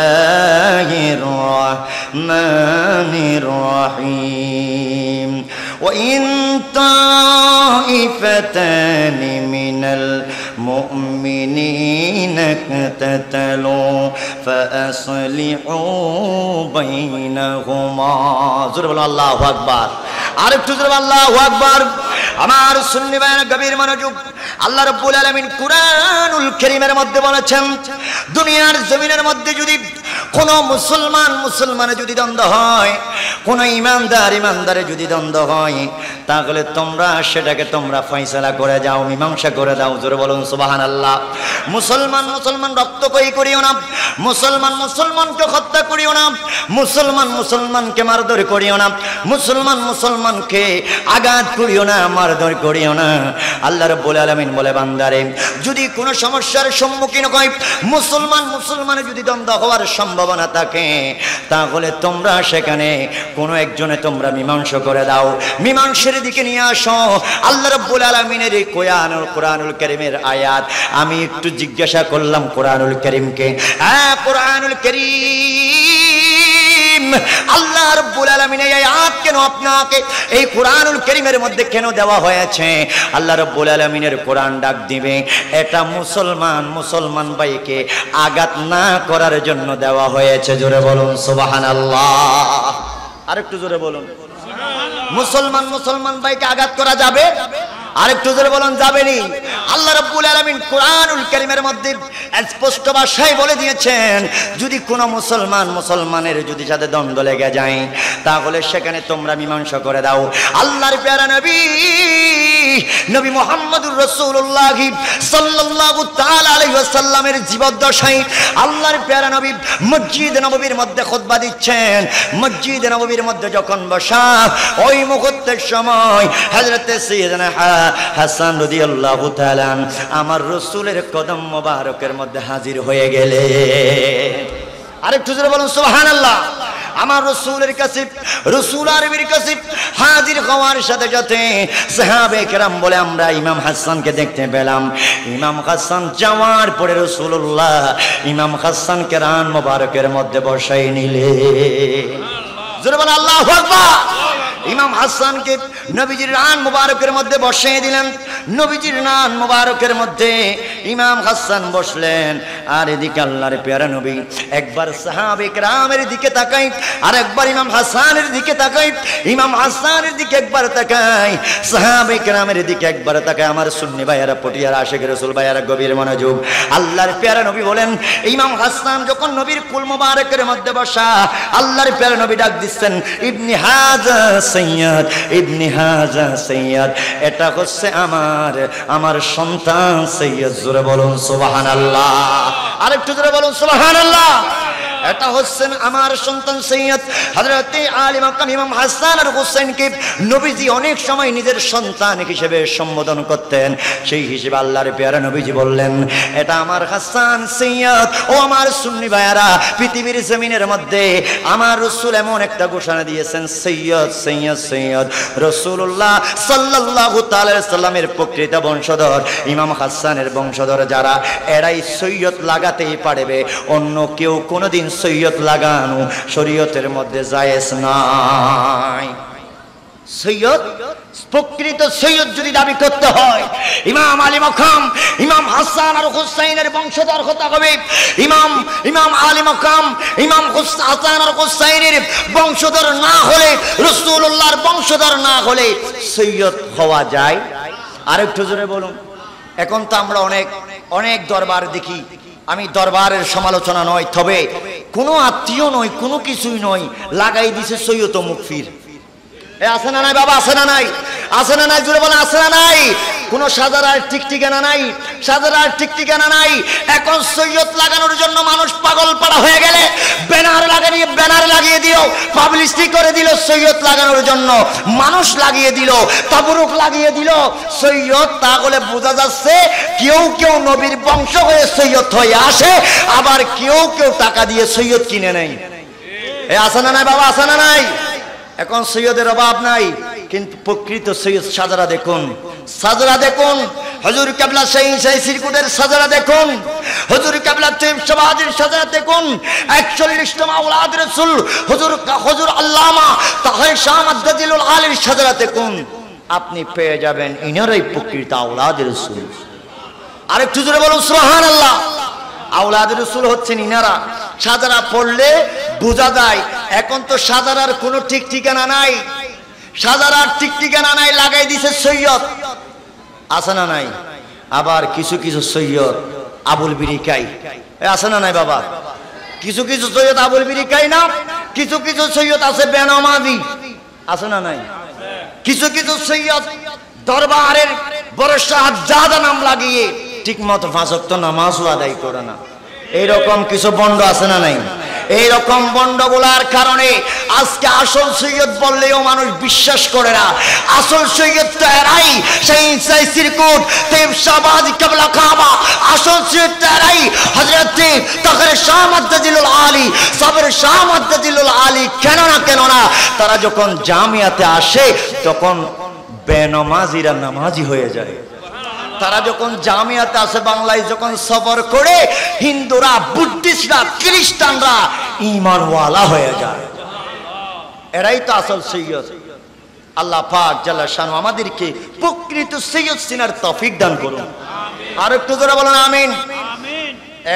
রাহমানির রাহিম। ওয়া ইন তাইফাতানি মিনাল মুমিনিনা ইকতাতালু ফাআসলিহু বাইনাহুমা। জোরে বলুন আল্লাহু আকবার। আরেকটু জোরে বলুন আল্লাহু আকবার। আমার সুন্নি ভাইয়েরা গভীর মনোযোগ, আল্লাহ রাব্বুল আলামিন কুরআনুল কারীমের মধ্যে বলেছেন, দুনিয়ার জমিনের মধ্যে যদি কোন মুসলমানে যদি দ্বন্দ্ব হয়, কোন ইমানদারে যদি দ্বন্দ্ব হয়, তাহলে তোমরা সেটাকে তোমরা ফয়সালা করে যাও, মীমাংসা করে দাও। জোরে বলুন সুবহানাল্লাহ। মুসলমান রক্তক্ষয়ী করিও না, মুসলমানকে হত্যা করিও না, মুসলমানকে মারধর করিও না, মুসলমানকে আঘাত করিও না, মারধর করিও না। আল্লাহ রাব্বুল আলামিন বলে, বান্দারে যদি কোনো সমস্যার সম্মুখীন হয়, মুসলমানে যদি দ্বন্দ্ব হওয়ার সম্ভাবনা থাকে, তাহলে তোমরা সেখানে কোনো একজনে তোমরা মীমাংসা করে দাও, মীমাংসার দিকে নিয়ে আসো। আল্লাহ রাব্বুল আলামিনের এই কোরআনুল কারীমের আয়াত আমি একটু জিজ্ঞাসা করলাম কোরআনুল কারীমকে, কোরআনুল কারীম আল্লাহ রাব্বুল আলামিন এই আয়াত কেন আপনাকে এই কোরআনুল কারীমের মধ্যে কেন দেওয়া হয়েছে? আল্লাহ রাব্বুল আলামিনের কোরআন ডাক দিবে, এটা মুসলমান ভাইকে আঘাত না করার জন্য দেওয়া হয়েছে। জোরে বলুন সুবহানাল্লাহ। আরেকটু জোরে বলুন। মুসলমান ভাইকে আঘাত করা যাবে? আরেকটু জোরে বলুন যাবেনি? আল্লাহ রাব্বুল আলামিন কোরআনুল কারীমের মধ্যে স্পষ্ট ভাষায় বলে দিয়েছেন, যদি কোনো মুসলমানের যদি সাথে দ্বন্দ্ব লেগে যায়, তাহলে সেখানে তোমরা মীমাংসা করে দাও। আল্লাহর প্যারা নবী মুহাম্মদুর রাসূলুল্লাহ সাল্লাল্লাহু তাআলা আলাইহি ওয়াসাল্লামের জীবদ্দশায় আল্লাহর প্যারা নবী মসজিদ নববীর মধ্যে খুতবা দিচ্ছেন। মসজিদ নববীর মধ্যে যখন বসা, ওই মুহূর্তের সময় হযরতে সাইয়েদনা হাসান রাদিয়াল্লাহু তাআলা আমার রাসূলের কদম মোবারকের মধ্যে হাজির হয়ে গেলেন। আরেকটু জোরে বলুন সুবহানাল্লাহ। আমার রাসূলের কাছে, রাসূল আরবির কাছে হাজির হওয়ার সাথে সাথে সাহাবে কেরাম বলে, আমরা ইমাম হাসানকে দেখতে পেলাম। ইমাম হাসান যাওয়ার পরে রাসূলুল্লাহ ইমাম হাসানকে রান মোবারকের মধ্যে বসাই নিলেন। জোরে বলুন আল্লাহু আকবার। ইমাম হাসানকে নবীজির রান মুবারকের মধ্যে বসিয়ে দিলেন। নবীজির রান মুবারকের মধ্যে ইমাম হাসান বসলেন, আর এদিকে আল্লাহর প্যারা নবী একবার সাহাবে কেরামের দিকে তাকাই, আর একবার ইমাম হাসানের দিকে তাকাই, ইমাম হাসানের দিকে একবার তাকাই, সাহাবে কেরামের দিকে একবার তাকাই। আমার সুন্নি ভাইয়ারা, পটিয়ারা, আশিক রাসূল ভাইয়ারা গভীর মনোযোগ। আল্লাহর প্যারা নবী বলেন, ইমাম হাসান যখন নবীর কুল মুবারকের মধ্যে বসা, আল্লাহর প্যারা নবী ডাক দিচ্ছেন, ইবনি হাজা সৈয়দ, ইবনি হাজা সৈয়দ, এটা হচ্ছে আমার সন্তান সৈয়দ। জোরে বলুন সুবহানাল্লাহ। আরেকটু জোরে বলুন সুবহানাল্লাহ। এটা হচ্ছেন আমার সন্তান সৈয়দ হযরত আলী মাকাম ইমাম হাসান আর হুসাইনকে নবীজি অনেক সময় নিজের সন্তান হিসেবে সম্বোধন করতেন। সেই হিসেবে আল্লাহর পেয়ারা নবীজি বললেন, এটা আমার হাসান সৈয়দ। ও আমার সুন্নি ভাইয়ারা, পৃথিবীর জমিনের মধ্যে আমার রাসূল এমন একটা ঘোষণা দিয়েছেন, সৈয়দ সৈয়দ সৈয়দ। রাসূলুল্লাহ সাল্লাল্লাহু তাআলা আলাইহি সাল্লামের প্রকৃত বংশধর ইমাম হাসানের বংশধর যারা, এরাই সৈয়দ লাগাতেই পারবে। অন্য কেউ কোনোদিন সৈয়দ লাগানো শরীয়তের মধ্যে জায়েজ নাই। সৈয়দ, প্রকৃত সৈয়দ যদি দাবি করতে হয়, ইমাম আলী মাকাম ইমাম হাসান আর হুসাইনের বংশধর হতে হবে। ইমাম আলী মাকাম ইমাম হাসান আর হুসাইনের বংশধর না হলে, রাসূলুল্লাহর বংশধর না হলে সৈয়দ হওয়া যায়? আরেকটু জোরে বলুন। এখন তো আমরা অনেক দরবার দেখি। আমি দরবারের সমালোচনা নয়, তবে কোনো আত্মীয় নয়, কোনো কিছুই নয়, লাগাই দিছে সৈয়দ ও মুকফির। আছে না নাই বাবা? আছে না নাই? আছে না নাই? জোরে বলে আছে না নাই? কোন সাজারার ঠিকঠিকানা নাই, সাজারার ঠিকঠিকানা নাই। এখন সৈয়দ লাগানোর জন্য মানুষ পাগল পাড়া হয়ে গেলে ব্যানার লাগিয়ে দিল, পাবলিসিটি করে দিল সৈয়দ লাগানোর জন্য, মানুষ লাগিয়ে দিল, তাবরুক লাগিয়ে দিল সৈয়দ। তাহলে বোঝা যাচ্ছে কেউ কেউ নবীর বংশ হয়ে সৈয়দ হয়ে আসে, আবার কেউ কেউ টাকা দিয়ে সৈয়দ কিনে নেয়। আছে না নাই বাবা? আছে না নাই? এখন সৈয়দের অভাব নাই, কিন্তু প্রকৃত সৈয়দ সাজারা দেখুন, সাজারা দেখুন। হুজুর কেবলা সেই সিরকুটের সাজারা দেখুন, হুজুর কেবলা শাহবাজের সাজারা দেখুন। 41তম আওলাদ রাসূল হুজুর আল্লামা তাহের শাহ মাদ্দাজিলুল আলীর সাজারা দেখুন, আপনি পেয়ে যাবেন ইনারাই প্রকৃত আওলাদ রাসূল। আরেকটু জোরে বলুন সুবহানাল্লাহ। আওলাদ রাসূল হচ্ছেন ইনারা। সাজারা পড়লে বোঝা যায়। এখন তো সাজারার কোনো ঠিক ঠিকানা নাই, সাজারার ঠিক ঠিকানা নাই, লাগাই দিছে সৈয়দ। আছে না নাই? আবার কিছু কিছু সৈয়দ আবুল বিরিকাই, আছে না নাই বাবা? কিছু কিছু সৈয়দ আবুল বিরিকাই না, কিছু কিছু সৈয়দ আছে বেনামাজি, আছে না নাই? কিছু কিছু সৈয়দ দরবারের বড় শাহজাদা নাম লাগিয়ে ঠিক মতো 5 ওয়াক্ত নামাজও আদায় করে না। এইরকম কিছু বন্ড আছে না নাই? এইরকম বন্ডগুলার কারণে আজকে আসল সৈয়দ বললেও মানুষ বিশ্বাস করে না। আসল সৈয়দ তো এরাই, সেই সিরকুট তেব শাহবাজ কেবলা কাবা। আসল সৈয়দ তো এরাই, হযরত তাহের শাহ মাদ্দাজিলুল আলী, সাবের শাহ মাদ্দাজিলুল আলী। কেন না তারা যখন জামিয়াতে আসে তখন বেনামাজিরা নামাজি হয়ে যায়। তারা যখন জামিয়াতে আসে, বাংলায় যখন সফর করে, হিন্দুরা, বুদ্ধিস্টরা, খ্রিস্টানরা ঈমানওয়ালা হয়ে যায়। এরাই তো আসল সৈয়দ। আল্লাহ পাক জাল্লা শানু আমাদেরকে প্রকৃত সৈয়দ চিনার তৌফিক দান করুন। আর একটু জোরে বলুন আমিন।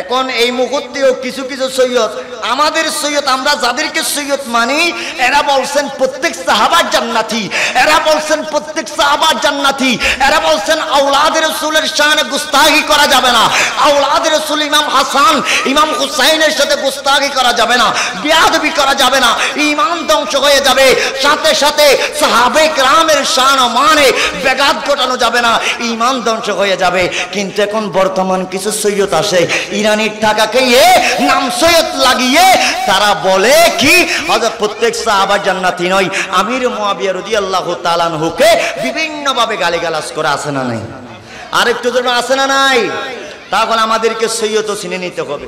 এখন এই মুহূর্তেও কিছু কিছু সৈয়দ, আমাদের সৈয়দ, আমরা যাদেরকে সৈয়দ মানি, এরা বলছেন প্রত্যেক সাহাবা জান্নাতি, এরা বলছেন প্রত্যেক সাহাবা জান্নাতি, এরা বলছেন আওলাদের রাসূলের শানে গুস্তাখি করা যাবে না, আওলাদের রাসূল ইমাম হাসান ইমাম হুসাইনের সাথে গুস্তাখি করা যাবে না, বেয়াদবি করা যাবে না, ঈমান ধ্বংস হয়ে যাবে। সাথে সাথে সাহাবে কেরামের শান ও মানে ব্যাঘাত ঘটানো যাবে না, ঈমান ধ্বংস হয়ে যাবে। কিন্তু এখন বর্তমান কিছু সৈয়দ আসে, ইরানির টাকা খেয়ে নাম সৈয়দ লাগিয়ে তারা বলে কি প্রত্যেক সাহাবা জান্নাতি নয়, আমির মুআবিয়া রাদিয়াল্লাহু তাআলা আনহুকে বিভিন্ন ভাবে গালিগালাজ করে। আছে না নাই? আরেকটু জন্য আছে না নাই? তাহলে আমাদেরকে সৈয়দও চিনে নিতে হবে।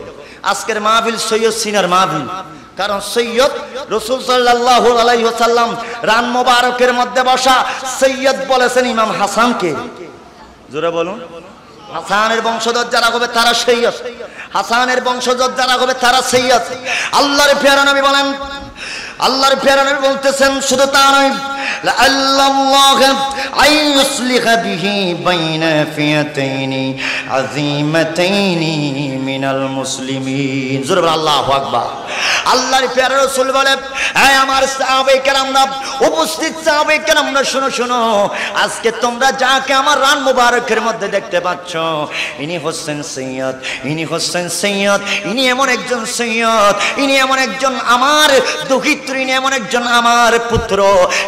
আজকের মাহফিল সৈয়দ চিনার মাহফিল, কারণ সৈয়দ রাসূল সাল্লাল্লাহু আলাইহি ওয়াসাল্লাম রান মোবারকের মধ্যে বসা সৈয়দ বলেছেন ইমাম হাসানকে। জোরে বলুন। হাসানের বংশধর যারা হবে তারা সৈয়দ, হাসানের বংশধর যারা হবে তারা সৈয়দ। আল্লাহর পেয়ারা নবী বলেন, আল্লাহর পেয়ারা নবী বলতেছেন, শুধু তা নয়, লাআল্লাল্লাহু আইয়ুসলিহা বিহি বাইনা ফিয়াতাইনি আযীমাতাইনি মিনাল মুসলিমিন। জোরে বলেন আল্লাহু আকবার। আল্লাহর পেয়ারা রাসূল বলেন, হে আমার সাহাবায়ে কেরামরা, উপস্থিত সাহাবায়ে কেরামরা, শুনো শুনো, আজকে তোমরা যাকে আমার রান মুবারকের মধ্যে দেখতে পাচ্ছ, ইনি হচ্ছেন সৈয়দ, ইনি হচ্ছেন সৈয়দ, ইনি এমন একজন সৈয়দ, ইনি এমন একজন আমার দৌহিত্র, ইনি এমন একজন আমার পুত্র,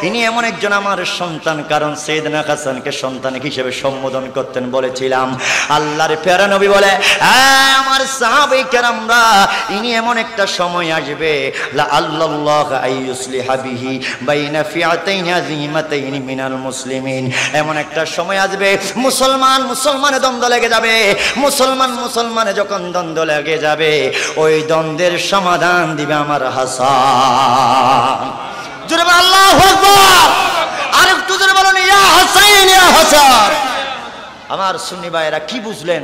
ইনি এমন একজন আমার সন্তান, কারণ সাইয়েদনা হাসানকে সন্তান হিসেবে সম্বোধন করতেন। বলেছিলাম আল্লাহর প্যারা নবী বলে, আমার সাহাবায়ে কেরামরা, ইনি এমন একটা সময় আসবে লা আল্লাল্লাহু আইয়ুসলিহা বিহি বাইনা ফিআতাইনি আযীমাতাইনি মিনাল মুসলিমিন। এমন একটা সময় আসবে মুসলমানে দ্বন্দ্ব লেগে যাবে। মুসলমানে যখন দ্বন্দ্ব লেগে যাবে, ওই দ্বন্দ্বের সমাধান দিবে আমার হাসান। জোরে বলো আল্লাহু আকবার। আর একটু জোরে বলুন ইয়া হাসান ইয়া হাসান। আমার সুন্নি ভাইরা কি বুঝলেন?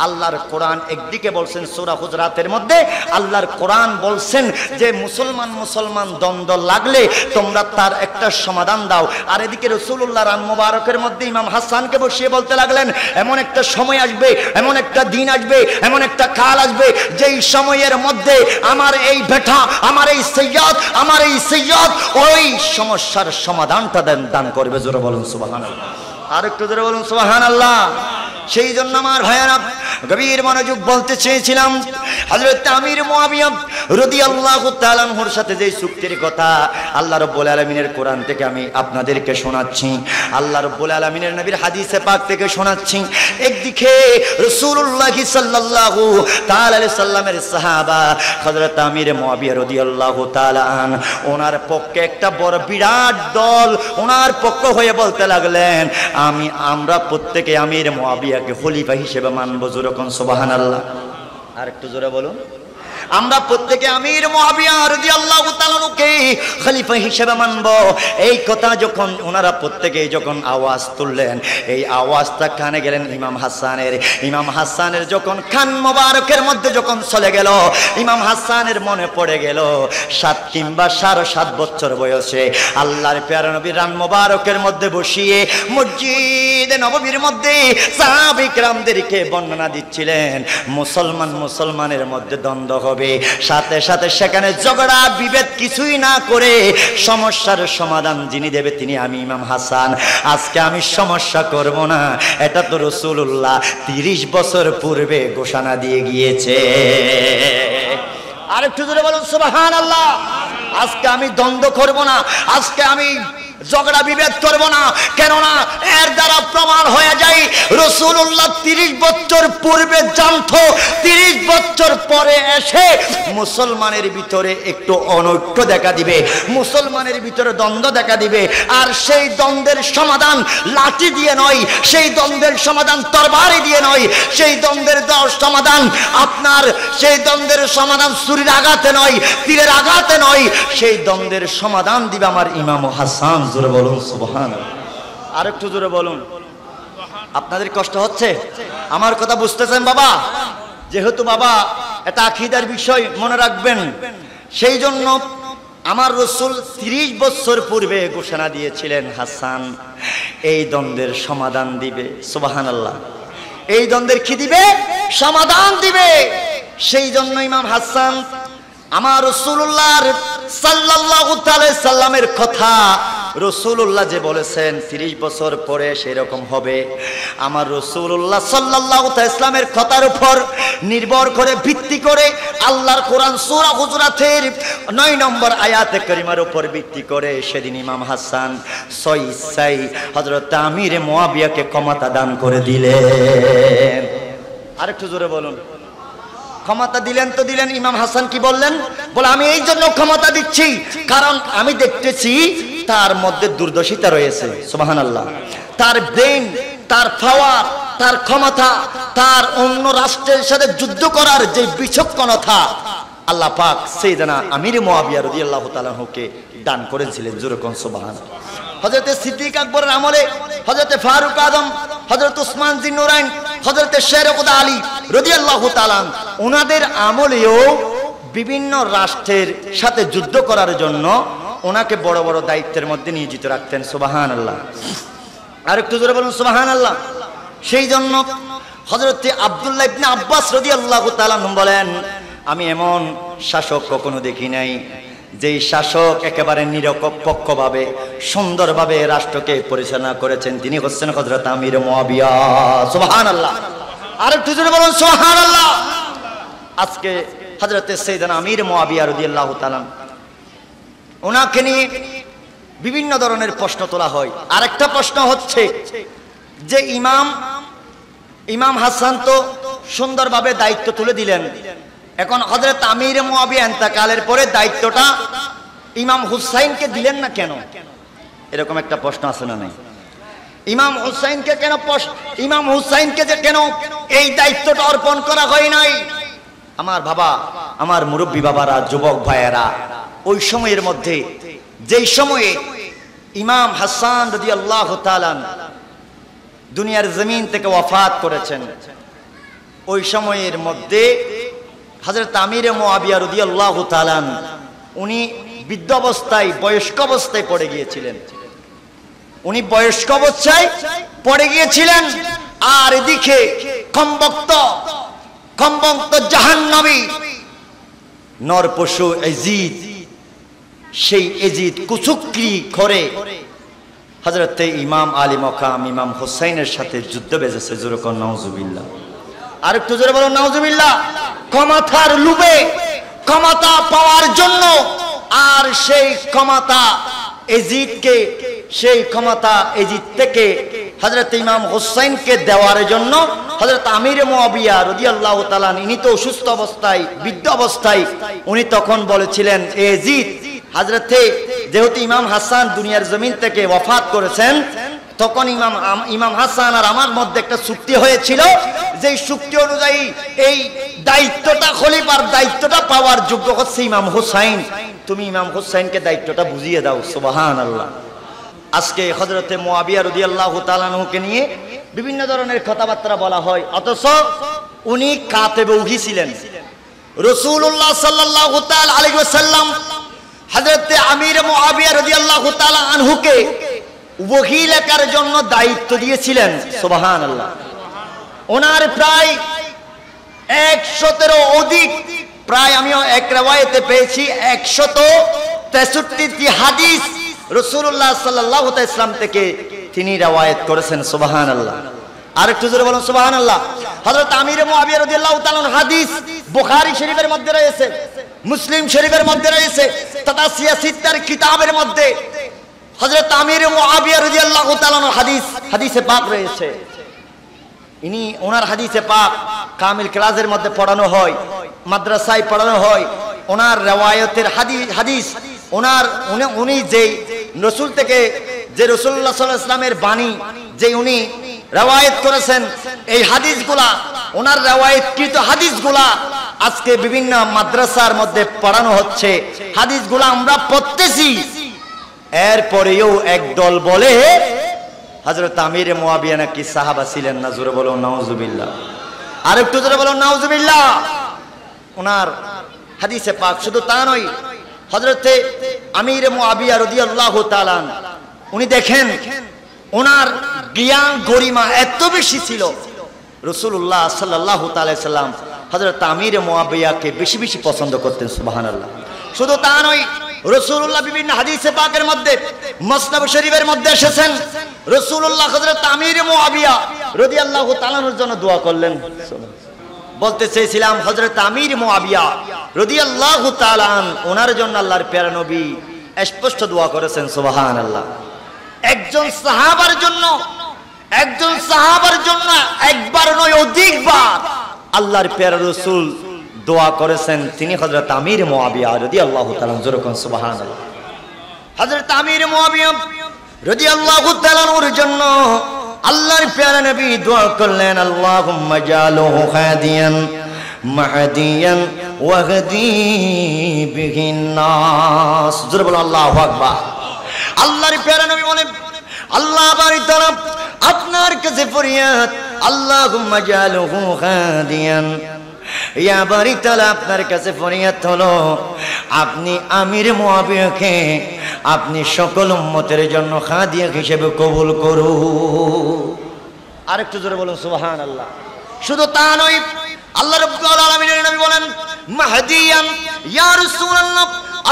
আল্লাহর কোরআন একদিকে বলছেন সূরা হুজরাতের মধ্যে, আল্লাহর কোরআন বলছেন যে মুসলমান দ্বন্দ্ব লাগলে তোমরা তার একটা সমাধান দাও। আর এদিকে রাসূলুল্লাহ রান মুবারকের মধ্যে ইমাম হাসানকে বসিয়ে বলতে লাগলেন, এমন একটা সময় আসবে, এমন একটা দিন আসবে, এমন একটা কাল আসবে, যেই সময়ের মধ্যে আমার এই বেটা, আমার এই সৈয়দ ওই সমস্যার সমাধানটা দান করবে। জোরে বলুন সুবহানাল্লাহ। আর একটু জোরে বলুন সুবহানাল্লাহ। সেই জন্য আমার ভাইয়েরা গভীর মনোযোগ বলতে চেয়েছিলাম, হযরত আমির মুআবিয়া রাদিয়াল্লাহু তাআলা আনহুর সাথে যে চুক্তির কথা আল্লাহ রাব্বুল আলামিনের কোরআন থেকে আমি আপনাদেরকে শোনাচ্ছি, আল্লাহ রাব্বুল আলামিনের নবীর হাদিসে পাক থেকে শোনাচ্ছি। একদিকে রাসূলুল্লাহ সাল্লাল্লাহু তাআলা আলাইহি সাল্লামের সাহাবা হযরত আমির মুআবিয়া রাদিয়াল্লাহু তাআলা আন, ওনার পক্ষে একটা বড় বিরাট দল ওনার পক্ষ হয়ে বলতে লাগলেন, আমরা প্রত্যেকে আমির মুআবিয়াকে খলিফা হিসেবে মানব। জোরে কোন সুবহানাল্লাহ। আর একটু জোরে বলুন, আমরা প্রত্যেকে আমির মুআবিয়া রাদিয়াল্লাহু তাআলাকে খলিফা হিসেবে মানব। এই কথা যখন ওনারা প্রত্যেকে যখন আওয়াজ তুললেন, এই আওয়াজটা কানে গেলেন ইমাম হাসানের যখন কান মোবারকের মধ্যে যখন চলে গেল, ইমাম হাসানের মনে পড়ে গেল 7 কিংবা 7.5 বছর বয়সে আল্লাহর প্যারা নবী রান মোবারকের মধ্যে বসিয়ে মসজিদে নববীর মধ্যে সাহাবায়ে কেরামদেরকে বর্ণনা দিচ্ছিলেন মুসলমানের মধ্যে দ্বন্দ্ব হবে, সাথে সাথে সেখানে ঝগড়া বিভেদ কিছুই না করে সমস্যার সমাধান যিনি দেবে তিনি আমি ইমাম হাসান। আজকে আমি সমস্যা করব না, এটা তো রাসূলুল্লাহ 30 বছর পূর্বে ঘোষণা দিয়ে গিয়েছে। আর একটু জোরে বলুন সুবহানাল্লাহ। আজকে আমি দ্বন্দ্ব করব না, আজকে আমি ঝগড়া বিভেদ করব না, কেননা এর দ্বারা প্রমাণ হয়ে যায় রাসূলুল্লাহ 30 বছর পূর্বে জানতো 30 বছর পরে এসে মুসলমানের ভিতরে একটু অনৈক্য দেখা দিবে, মুসলমানের ভিতরে দ্বন্দ্ব দেখা দিবে। আর সেই দ্বন্দ্বের সমাধান লাঠি দিয়ে নয়, সেই দ্বন্দ্বের সমাধান তরবারি দিয়ে নয়, সেই দ্বন্দ্বের সমাধান ছুরির আঘাতে নয়, তীরের আঘাতে নয়, সেই দ্বন্দ্বের সমাধান দিবে আমার ইমাম হাসান। জোরে বলুন সুবহানাল্লাহ। আর একটু জোরে বলুন। আপনাদের কষ্ট হচ্ছে? আমার কথা বুঝতেছেন বাবা? যেহেতু বাবা এটা আকীদার বিষয় মনে রাখবেন, সেই জন্য আমার রাসূল 30 বছর পূর্বে ঘোষণা দিয়েছিলেন হাসান এই দ্বন্দ্বের সমাধান দিবে। সুবহানাল্লাহ। এই দ্বন্দ্বের কি দিবে? সমাধান দিবে। সেই জন্য ইমাম হাসান আমার রাসূলুল্লাহ সাল্লাল্লাহু তাআলা সাল্লামের কথা রাসূলুল্লাহ যে বলেছেন 30 বছর পরে সেরকম হবে, আমার রাসূলুল্লাহ সাল্লাল্লাহু তাআলা ইসলামের কথার উপর নির্ভর করে ভিত্তি করে আল্লাহর কোরআন সূরা হুজরাতের 9 নম্বর আয়াতে কারিমার উপর ভিত্তি করে সেদিন ইমাম হাসান সই হযরত আমির মুআবিয়াকে ক্ষমতা দান করে দিলেন। আরেকটু জোরে বলুন। ক্ষমতা দিলেন তো দিলেন। ইমাম হাসান কি বললেন? বলে আমি এই জন্য ক্ষমতা দিচ্ছি কারণ আমি দেখতেছি তার মধ্যে দুর্দশিতা রয়েছে। সুবহানাল্লাহ। তার ব্রেন, তার পাওয়ার, তার ক্ষমতা, তার অন্য রাষ্ট্রের সাথে যুদ্ধ করার যে বিচক্ষণতা আল্লাহ পাক সাইয়েদনা আমির মুআবিয়া রাদিয়াল্লাহু তাআলা আনহুকে দান করেছিলেন। জোরে কোন সুবহানাল্লাহ। হযরত সিদ্দিক আকবরের আমলে হযরত ফারুক আজম, হযরত উসমান জিন্নুরাইন, হযরত শেরকুদা আলী রাদিয়াল্লাহু তাআলা ওনাদের আমলেও বিভিন্ন রাষ্ট্রের সাথে যুদ্ধ করার জন্য ওনাকে বড় বড় দায়িত্বের মধ্যে নিয়োজিত রাখতেন। সুবহানাল্লাহ। আর একটু জোরে বলুন সুবহানাল্লাহ। সেই জন্য হযরত আব্দুল্লাহ ইবনে আব্বাস রাদিয়াল্লাহু তাআলা বলেন, আমি এমন শাসক কখনো দেখি নাই যেই শাসক একেবারে নিরপেক্ষভাবে সুন্দরভাবে রাষ্ট্রকে পরিচালনা করেছেন, তিনি হচ্ছেন হযরত আমির মুআবিয়া। সুবহানাল্লাহ। আর একটু জোরে বলুন সুবহানাল্লাহ। আজকে হযরত সাইয়েদনা আমির মুআবিয়া রাদিয়াল্লাহু তাআলা ওনাকে নিয়ে বিভিন্ন ধরনের প্রশ্ন তোলা হয়। আরেকটা প্রশ্ন হচ্ছে যে ইমাম হাসান তো সুন্দরভাবে দায়িত্ব তুলে দিলেন, এখন হযরত আমির মুআবিয়া ইন্তেকালের পরে দায়িত্বটা ইমাম হুসাইনকে দিলেন না কেন? এরকম একটা প্রশ্ন আছে না নাই? ইমাম হুসাইনকে যে কেন এই দায়িত্বটা অর্পণ করা হয় নাই? আমার বাবা, আমার মুরব্বী বাবারা, যুবক ভাইয়েরা, ওই সময়ের মধ্যে যেই সময়ে ইমাম হাসান রাদিয়াল্লাহু তাআলা দুনিয়ার জমিন থেকে ওয়াফাত করেছেন, ওই সময়ের মধ্যে হযরত আমির মুআবিয়া রাদিয়াল্লাহু তাআলা উনি বৃদ্ধ অবস্থায়, বয়স্ক অবস্থায় পড়ে গিয়েছিলেন। উনি বয়স্ক অবস্থায় পড়ে গিয়েছিলেন। আর এদিকে কমবক্ত জাহান্নামী নরপশু এজিদ, সেই এজিদ কুচক্রি করে হযরত ইমাম আলী মকাম ইমাম হুসাইনের সাথে যুদ্ধ বেজেছে। জোরে কোন নাউজুবিল্লাহ। আর একটু জোরে বলুন নাউজুবিল্লাহ। ক্ষমতার লোভে, ক্ষমতা পাওয়ার জন্য, আর সেই ক্ষমতা এজিদ থেকে হযরত ইমাম হুসাইনকে দেওয়ার জন্য হযরত আমির মুআবিয়া রাদিয়াল্লাহু তাআলা, ইনি তো অসুস্থ অবস্থায়, বৃদ্ধ অবস্থায়, উনি তখন বলেছিলেন, এজিদ, যেহেতু ইমাম হাসান দুনিয়ার জমিন থেকে ওয়াফাত করেছেন, তখন ইমাম হাসান আর আমার মধ্যে একটা চুক্তি হয়েছিল, যে চুক্তি অনুযায়ী এই দায়িত্বটা, খলিফার দায়িত্বটা পাওয়ার যোগ্য হচ্ছে ইমাম হুসাইন। তুমি ইমাম হুসাইনকে দায়িত্বটা বুঝিয়ে দাও। সুবহানাল্লাহ। আজকে হযরতে মুআবিয়া রাদিয়াল্লাহু তাআলা আনহুকে নিয়ে বিভিন্ন ধরনের কথাবার্তা বলা হয়, অথচ উনি কাতেবে ওহী ছিলেন। রাসূলুল্লাহ সাল্লাল্লাহু তাআলা আলাইহি ওয়াসাল্লাম হযরতে আমির মুআবিয়া রাদিয়াল্লাহু তাআলা আনহুকে ওহী লেখার জন্য দায়িত্ব দিয়েছিলেন। সুবহানাল্লাহ। ওনার প্রায় 100-এরও অধিক, প্রায় আমিও এক riwayate পেয়েছি 163টি হাদিস রাসূলুল্লাহ সাল্লাল্লাহু আলাইহি ওয়াসাল্লাম থেকে তিনি riwayat করেছেন। সুবহানাল্লাহ। আরেকটু জোরে বলুন সুবহানাল্লাহ। হযরত আমির মুআবিয়া রাদিয়াল্লাহু তাআলা হাদিস বুখারী শরীফের মধ্যে রয়েছে, মুসলিম শরীফের মধ্যে রয়েছে, তথা সিয়াসিত্তার কিতাবের মধ্যে হযরত আমির মুআবিয়া রাদিয়াল্লাহু তাআলা হাদিসে পাক রয়েছে। ওনার হাদিসে পাক কামিল ক্লাসের মধ্যে পড়ানো হয়, মাদ্রাসায় পড়ানো হয়। ওনার রিওয়ায়াতের হাদিস, উনি যে রাসূল থেকে, যে রাসূলুল্লাহ সাল্লাল্লাহু আলাইহি ওয়াসাল্লামের বাণী যে উনি রিওয়ায়াত করেছেন, এই হাদিসগুলা, ওনার রিওয়ায়াতকৃত হাদিসগুলা আজকে বিভিন্ন মাদ্রাসার মধ্যে পড়ানো হচ্ছে। হাদিসগুলা আমরা পড়তেছি, এরপরেও একদল বলে হযরত আমির মুআবিয়া নাকি সাহাবা ছিলেন না। জোরে বলুন নাউজুবিল্লাহ। আরেকটু জোরে বলুন নাউজুবিল্লাহ। ওনার হাদিসে পাক শুধু তা নয়, হযরতে আমির মুআবিয়া রাদিয়াল্লাহু তাআলা উনি দেখেন, ওনার জ্ঞান গরিমা এত বেশি ছিল, রাসূলুল্লাহ সাল্লাল্লাহু তাআলা আলাইহি সাল্লাম হযরত আমির মুআবিয়াকে বেশি বেশি পছন্দ করতেন। সুবহানাল্লাহ। শুধু তা নয়, রাসূলুল্লাহ বিভিন্ন হাদিসে পাকের মধ্যে, মুসনাদ শরীফের মধ্যে এসেছেন, রাসূলুল্লাহ হযরত আমির মুআবিয়া রাদিয়াল্লাহু তাআলার জন্য দোয়া করলেন। বলতে চেয়েছিলাম, হযরত আমির মুআবিয়া রাদিয়াল্লাহু তাআলা ওনার জন্য আল্লাহর প্যারা নবী স্পষ্ট দোয়া করেছেন। সুবহানাল্লাহ। একজন সাহাবার জন্য একবার নয়, অধিকবার আল্লাহর প্যারা রাসূল দোয়া করেছেন। তিনি হযরত আমির মুআবিয়া রাদিয়াল্লাহু তাআলা, জোরে কোন সুবহানাল্লাহ। হযরত আমির মুআবিয়া রাদিয়াল্লাহু তাআলার জন্য আল্লাহর প্যারা নবী দোয়া করলেন, আল্লাহুম্মা জালহু হাদিয়ান মাহদিয়ান ওয়াহদি বিহিন নাস। জোরে বলো আল্লাহু আকবার। আল্লাহর প্যারা নবী বলেন, আল্লাহ বাড়ি তাআলা আপনার কাছে ফরিয়াদ, আল্লাহুম্মা জালহু হাদিয়ান, ইয়া বাড়ি তাআলা আপনার কাছে ফরিয়াদ হলো, আপনি আমির মুআবিয়াকে আপনি সকল উম্মতের জন্য খাদিয়া হিসেবে কবুল করুন। আরেকটু জোরে বলুন সুবহানাল্লাহ। শুধু তা নয়, আল্লাহ রাব্বুল আলামিনের নবী বলেন, মাহদিয়ান, ইয়া রাসূলুল্লাহ,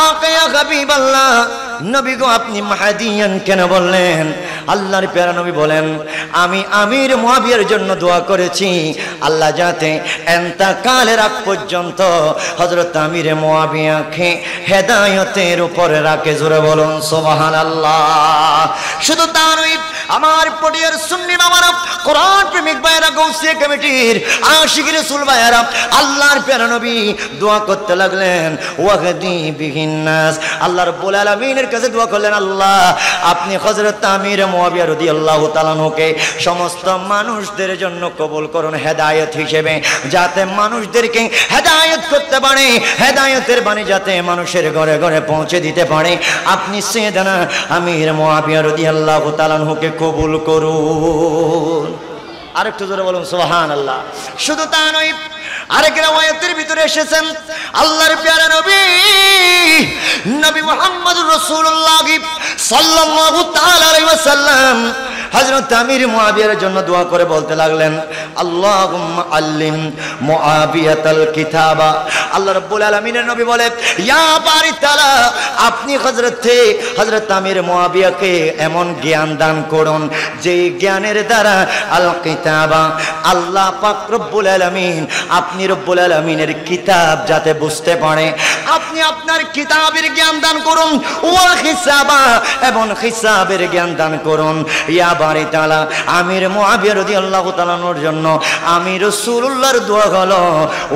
আকা ইয়া হাবিবাল্লাহ, নবী গো আপনি মাহদিয়ান কেন বললেন? আল্লাহর প্যারা নবী বলেন, আমি আমির মুআবিয়ার জন্য দোয়া করেছি আল্লাহ যাতে ইন্তেকালের আগ পর্যন্ত হযরত আমির মুআবিয়াকে হেদায়েতের উপরে রাখে। জোরে বলুন সুবহানাল্লাহ। শুধু তা নয়, আমার পটিয়ার সুন্নি বাবারা, কোরআন প্রেমিক ভাইয়েরা, গৌসিয়া কমিটির আশিক রাসূল ভাইয়েরা, আল্লাহর প্যারা নবী দোয়া করতে লাগলেন, ওয়াহদি বিহিন নাস। আল্লাহ রাব্বুল আলামিনের কাছে দোয়া করলেন, আল্লাহ আপনি হযরত আমির মুআবিয়া রাদিয়াল্লাহু তাআলা আনহুকে সমস্ত মানুষদের জন্য কবুল করুন হেদায়েত হিসেবে, যাতে মানুষদেরকে হেদায়েত করতে পারে, হেদায়েতের বাণী যাতে মানুষের ঘরে ঘরে পৌঁছে দিতে পারে। আপনি সাইয়েদনা আমির মুআবিয়া রাদিয়াল্লাহু তাআলা আনহুকে কবুল করুন। আরেকটু জোরে বলুন সুবহানাল্লাহ। শুধু তা নয়, আরেক riwayতের ভিতরে এসেছেন আল্লাহর প্যারা নবী নবী মুহাম্মদুর রাসূলুল্লাহ সাল্লাল্লাহু তাআলা আলাইহি ওয়াসাল্লাম হযরত আমির মুআবিয়ার জন্য দোয়া করে বলতে লাগলেন, আল্লাহুম্মা আল্লিম মুআবিয়াতাল কিতাবা। আল্লাহ রাব্বুল আলামিনের নবী বলে, ইয়া বারি তাআলা আপনি হযরত আমির মুআবিয়াকে এমন জ্ঞান দান করুন যে জ্ঞানের দ্বারা আল কিতাবা, আল্লাহ পাক রব্বুল আলামিন, আপনি রব্বুল আলামিনের কিতাব যাতে বুঝতে পারে, আপনি আপনার কিতাবের জ্ঞান দান করুন। ওয়াল হিসাবা, এবং হিসাবের জ্ঞান দান করুন। ইয়া বারি তাআলা আমির মুআবিয়া রাদিয়াল্লাহু তাআলা আনহুর জন্য আমি রাসূলুল্লাহর দোয়া হলো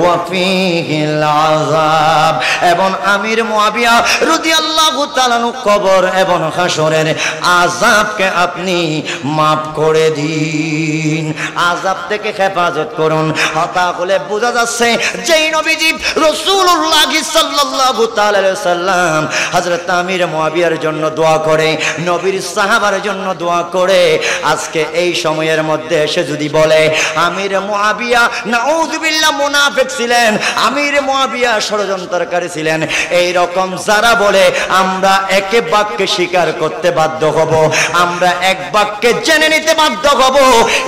ওয়া ফিহিল আযাব, এবং আমির মুআবিয়া রাদিয়াল্লাহু তাআলা আনহু কবর এবং হাসরের আযাবকে আপনি maaf করে দিন, আযাব থেকে হেফাজত করুন। তাহলে বোঝা যাচ্ছে যেই নবীজি রাসূলুল্লাহ সাল্লাল্লাহু তাআলা আলাইহি ওয়াসাল্লাম হযরত আমির মুআবিয়ার জন্য দোয়া করে, নবীর সাহাবার জন্য দোয়া করে, আজকে এই সময়ের মধ্যে এসে যদি বলে আমির মুআবিয়া নাউযুবিল্লাহ মুনাফিক ছিলেন, আমির মুআবিয়া ষড়যন্ত্রকারী ছিলেন, এই রকম যারা বলে আমরা এক বাক্যে স্বীকার করতে বাধ্য হব, আমরা এক বাক্যে জেনে নিতে বাধ্য হব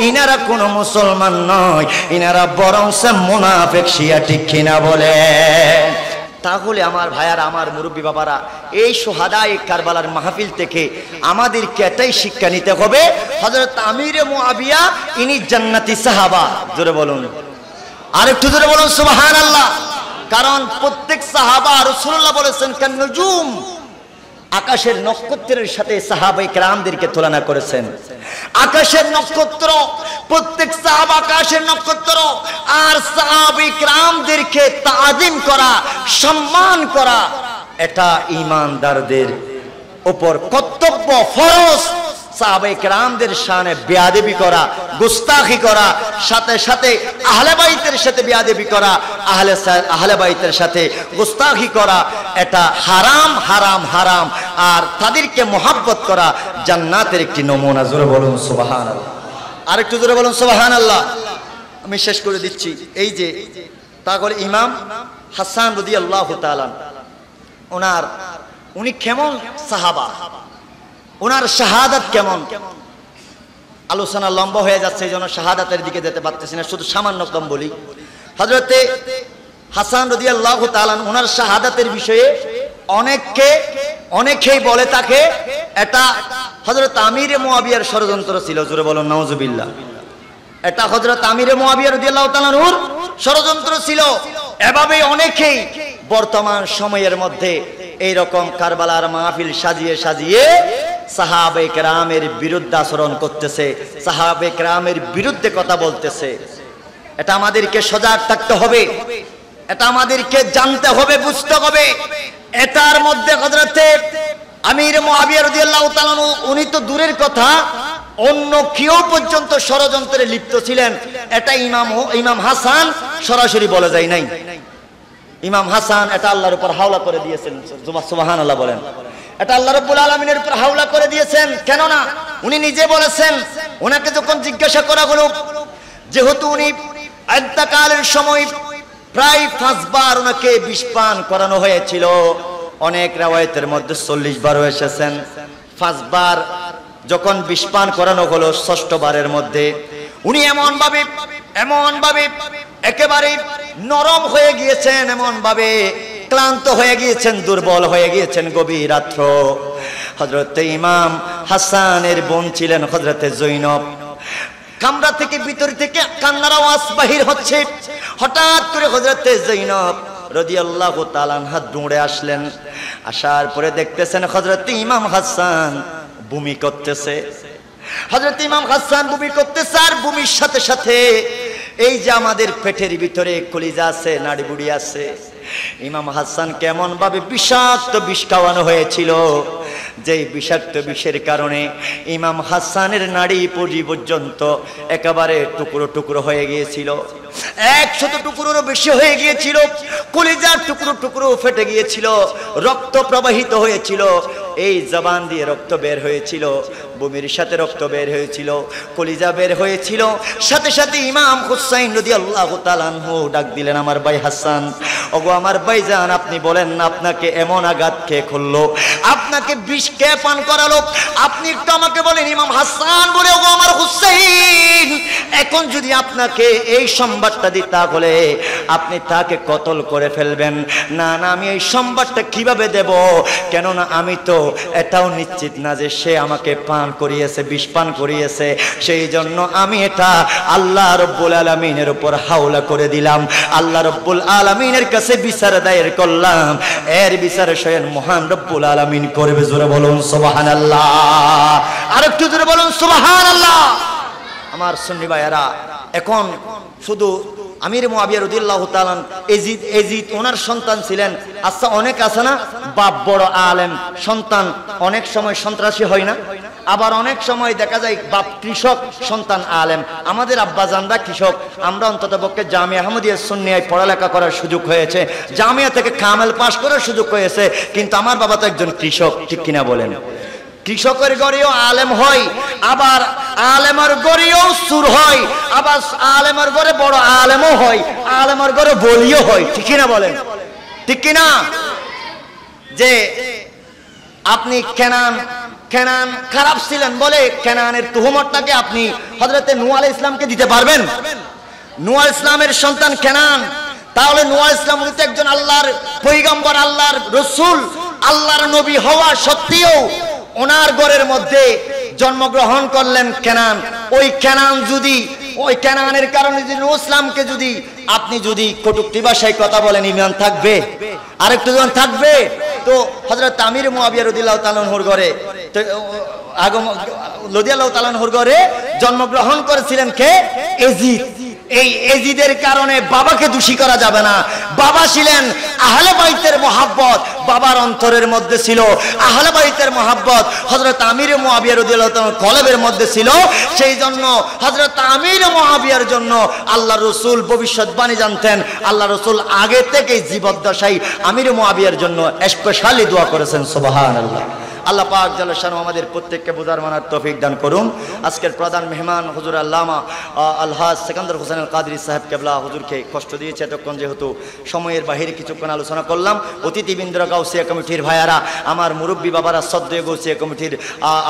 ইনারা কোনো মুসলমান নয়, ইনারা বরং মুনাফিক শিয়া। ঠিক কিনা বলে? তাহলে আমার ভাইয়ারা, আমার মুরব্বী বাবারা, এই শুহাদায়ে কারবালার মাহফিল থেকে আমাদেরকে এটাই শিক্ষা নিতে হবে, হযরত আমির মুআবিয়া ইনি জান্নাতি সাহাবা। জোরে বলুন, আরেকটু জোরে বলুন সুবহানাল্লাহ। কারণ প্রত্যেক সাহাবা রাসূলুল্লাহ বলেছেন কান নুজুম, আকাশের নক্ষত্রের সাথে সাহাবায়ে কেরামদেরকে তুলনা করেছেন। আকাশের নক্ষত্র, প্রত্যেক সাহাবা আকাশের নক্ষত্র, আর সাহাবায়ে কেরামদেরকে তাআযীম করা, সম্মান করা, এটা ঈমানদারদের উপর কর্তব্য, ফরজ। সাহাবায়ে কেরামদের শানে বেয়াদবি করা, গুস্তাখি করা, সাথে সাথে আহলে বাইতের সাথে বেয়াদবি করা, আহলে বাইতের সাথে গুস্তাখি করা, এটা হারাম হারাম হারাম। আর তাদেরকে মুহাব্বত করা জান্নাতের একটি নমুনা। জোরে বলুন সুবহানাল্লাহ। আরেকটু জোরে বলুন সুবহানাল্লাহ। আমি শেষ করে দিচ্ছি। এই যে তাহলে ইমাম হাসান রাদিয়াল্লাহু তাআলা উনি কেমন সাহাবা, ওনার শাহাদাত কেমন? আলোচনা লম্বা হয়ে যাচ্ছে, এই জন্য শাহাদাতের দিকে যেতে পারতেছি না, শুধু সামান্য কম বলি। হযরতে হাসান রাদিয়াল্লাহু তাআলা ওনার শাহাদাতের বিষয়ে অনেকেই বলে তাকে এটা হযরত আমির মুআবিয়ার ষড়যন্ত্র ছিল। জোরে বলুন নাউযুবিল্লাহ। এটা হযরত আমির মুআবিয়া রাদিয়াল্লাহু তাআলা আনহুর ষড়যন্ত্র ছিল। এভাবেই অনেকেই বর্তমান সময়ের মধ্যে এই রকম কারবালার মাহফিল সাজিয়ে সাজিয়ে সাহাবায়ে কেরামের বিরুদ্ধে আচরণ করতেছে, সাহাবায়ে কেরামের বিরুদ্ধে কথা বলতেছে। এটা আমাদেরকে সজাগ থাকতে হবে, এটা আমাদেরকে জানতে হবে, বুঝতে হবে। এটার মধ্যে হযরতে আমির মুআবিয়া রাদিয়াল্লাহু তাআলা উনি তো দূরের কথা, অন্য কেউ পর্যন্ত ষড়যন্ত্রে লিপ্ত ছিলেন। এটা ইমাম হাসান সরাসরি বলে যায় নাই। ইমাম হাসান এটা আল্লাহর উপর হাওলা করে দিয়েছেন। সুবহানাল্লাহ বলেন। এটা আল্লাহ রাব্বুল আলামিনের উপর হাওলা করে দিয়েছেন। কেন না, উনি নিজে বলেছেন, ওনাকে যখন জিজ্ঞাসা করা হলো, যেহেতু উনি ইন্তেকালের সময় প্রায় 5 বার ওনাকে বিষ পান করানো হয়েছিল, অনেক riwayতের মধ্যে 40 বারও এসেছেন। 5 বার যখন বিষ পান করানো হলো, 6ষ্ঠ বারের মধ্যে উনি এমন ভাবে একেবারে নরম হয়ে গিয়েছেন, এমন ভাবে ক্লান্ত হয়ে গিয়েছেন, দুর্বল হয়ে গিয়েছেন। গভীর রাত্র হযরতে ইমাম হাসানের বোন ছিলেন হযরতে জৈনব। কামরা থেকে ভিতর থেকে কান্নার আওয়াজ বাহির হচ্ছে। হঠাৎ করে হযরতে জৈনব রাদিয়াল্লাহু তাআলা আনহা দৌড়ে আসলেন। আসার পরে দেখতেছেন হযরতে ইমাম হাসান বমি করতেছে। হযরত ইমাম হাসান বমি করতেছে, আর বমির সাথে সাথে এই যে আমাদের পেটের ভিতরে কলিজা আছে, নাড়ি বুড়ি আছে, ইমাম হাসান কেমন ভাবে বিষাক্ত বিষ খাওয়ানো হয়েছিল, যেই বিষাক্ত বিষের কারণে ইমাম হাসানের নাড়ি পর্যন্ত একেবারে টুকরো টুকরো হয়ে গিয়েছিল। 100 টুকরোরও বেশি হয়ে গিয়েছিল। কলিজার টুকরো টুকরো ফেটে গিয়েছিল, রক্ত প্রবাহিত হয়েছিল, এই জবান দিয়ে রক্ত বের হয়েছিল, বমির সাথে রক্ত বের হয়েছিল, কলিজা বের হয়েছিল। সাথে সাথে ইমাম হুসাইন রাদিয়াল্লাহু তাআলা আনহু ডাক দিলেন, আমার ভাই হাসান, ওগো আমার ভাইজান, আপনি বলেন না আপনাকে এমন আঘাত কে করলো, আপনাকে বিষ কে পান করালো, আপনি একটু আমাকে বলেন। ইমাম হাসান বলে, ওগো আমার হুসাইন, এখন যদি আপনাকে এই সংবাদটা দিই তাহলে আপনি তাকে কতল করে ফেলবেন। না না, আমি এই সংবাদটা কিভাবে দেব, কেননা আমি তো এটাও নিশ্চিত না যে সে আমাকে পান করিয়েছে, বিষ পান করিয়েছে, সেই জন্য আমি এটা আল্লাহ রব্বুল আলামিনের উপর হাওলা করে দিলাম। আল্লাহ রব্বুল আলামিনের কাছে বিচার দায়ের করলাম, এর বিচার স্বয়ং মহান রব্বুল আলামিন করবে। জোরে বলুন সুবহানাল্লাহ, আর একটু জোরে বলুন সুবহানাল্লাহ। আমার সুন্নি ভাইয়েরা, এখন শুধু আমির মুআবিয়া রাদিয়াল্লাহু তাআলা এজিদ ওনার সন্তান ছিলেন। আচ্ছা, অনেক আছে না বাপ বড় আলেম, সন্তান অনেক সময় সন্ত্রাসী হয় না, আবার অনেক সময় দেখা যায় বাপ কৃষক, সন্তান আলেম। আমাদের আব্বাজানরা কৃষক, আমরা অন্তত পক্ষে জামিয়া আহমদিয়া সুন্নিয়ায় পড়ালেখা করার সুযোগ হয়েছে, জামিয়া থেকে কামেল পাশ করার সুযোগ হয়েছে, কিন্তু আমার বাবা তো একজন কৃষক, ঠিক কিনা বলেন? কৃষকের গড়েও আলেম হয়, আবার আলেমের গড়েও সুর হয়, আবার আলেমের গড়ে বড় আলেমও হয়, আলেমের গড়ে বলিও হয়, ঠিক কিনা বলেন? ঠিক কিনা? যে আপনি কেনান খারাপ ছিলেন বলে কেনানের তুহমতটাকে আপনি হযরতে নূহ আলাইহিস ইসলামকে দিতে পারবেন? নূহ আলাইহিস ইসলামের সন্তান কেনান, তাহলে নূহ আলাইহিস ইসলাম হচ্ছে একজন আল্লাহর পয়গম্বর, আল্লাহর রাসূল, আল্লাহর নবী হওয়া সত্ত্বেও ওনার ঘরের মধ্যে জন্মগ্রহণ করলেন কেনান। ওই কেনান যদি, ওই কেনানের কারণে যদি নূহ ইসলামকে যদি আপনি যদি কটূক্তি ভাষায় কথা বলেন, ঈমান থাকবে? আরেকটু যখন থাকবে, তো হযরত আমির মুআবিয়া রাদিয়াল্লাহু তাআলা আনহুর ঘরে রাদিয়াল্লাহু তাআলা আনহুর ঘরে জন্মগ্রহণ করেছিলেন কে? এজিদ। এই এজিদের কারণে বাবাকে দোষী করা যাবে না। বাবা ছিলেন আহলে বাইতের মহব্বত, বাবার অন্তরের মধ্যে ছিল আহলে বাইতের মহব্বত, হযরত আমির মুআবিয়া রাদিয়াল্লাহু তাআলা কলবের মধ্যে ছিল। সেই জন্য হযরত আমির মুআবিয়ার জন্য আল্লাহ রাসূল ভবিষ্যৎবাণী জানতেন। আল্লাহ রাসূল আগে থেকেই জীবদ্দশায় আমির মুআবিয়ার জন্য স্পেশালি দোয়া করেছেন। সুবহানাল্লাহ। আল্লাহ পাক জাল্লা শানহু আমাদের প্রত্যেককে বুঝার মানার তৌফিক দান করুন। আজকের প্রধান মেহমান হুজুর আল্লামা আলহাজ সিকান্দার হোসেন আল কাদরি সাহেব কেবলা হুজুরকে কষ্ট দিয়েছে এতক্ষণ, যেহেতু সময়ের বাহিরে কিছুক্ষণ আলোচনা করলাম। অতিথিবৃন্দরা, গাউসিয়া কমিটির ভাইয়ারা, আমার মুরব্বী বাবারা, শ্রদ্ধেয় গাউসিয়া কমিটির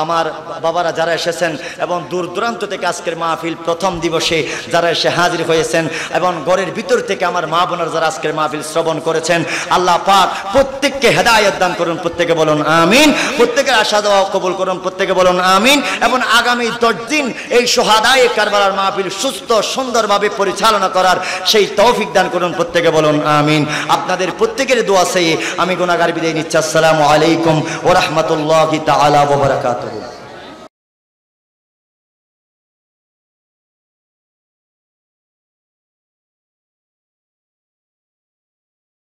আমার বাবারা যারা এসেছেন এবং দূর দূরান্ত থেকে আজকের মাহফিল প্রথম দিবসে যারা এসে হাজির হয়েছেন, এবং ঘরের ভিতর থেকে আমার মা বোনের যারা আজকের মাহফিল শ্রবণ করেছেন, আল্লাহ পাক প্রত্যেককে হেদায়েত দান করুন। প্রত্যেকে বলুন আমিন। প্রত্যেকের আশা দোয়া কবুল করুন। প্রত্যেকে বলুন আমিন। এবং আগামী 10 দিন এই শুহাদায়ে কারবালার মাহফিল সুস্থ সুন্দরভাবে পরিচালনা করার সেই তৌফিক দান করুন। প্রত্যেকে বলুন আমিন। আপনাদের প্রত্যেকের দোয়া চেয়ে আমি গুনাহগার বিদায় নিচ্ছি। আসসালামু আলাইকুম ওয়া রাহমাতুল্লাহি তাআলা ওয়া বারাকাতুহু।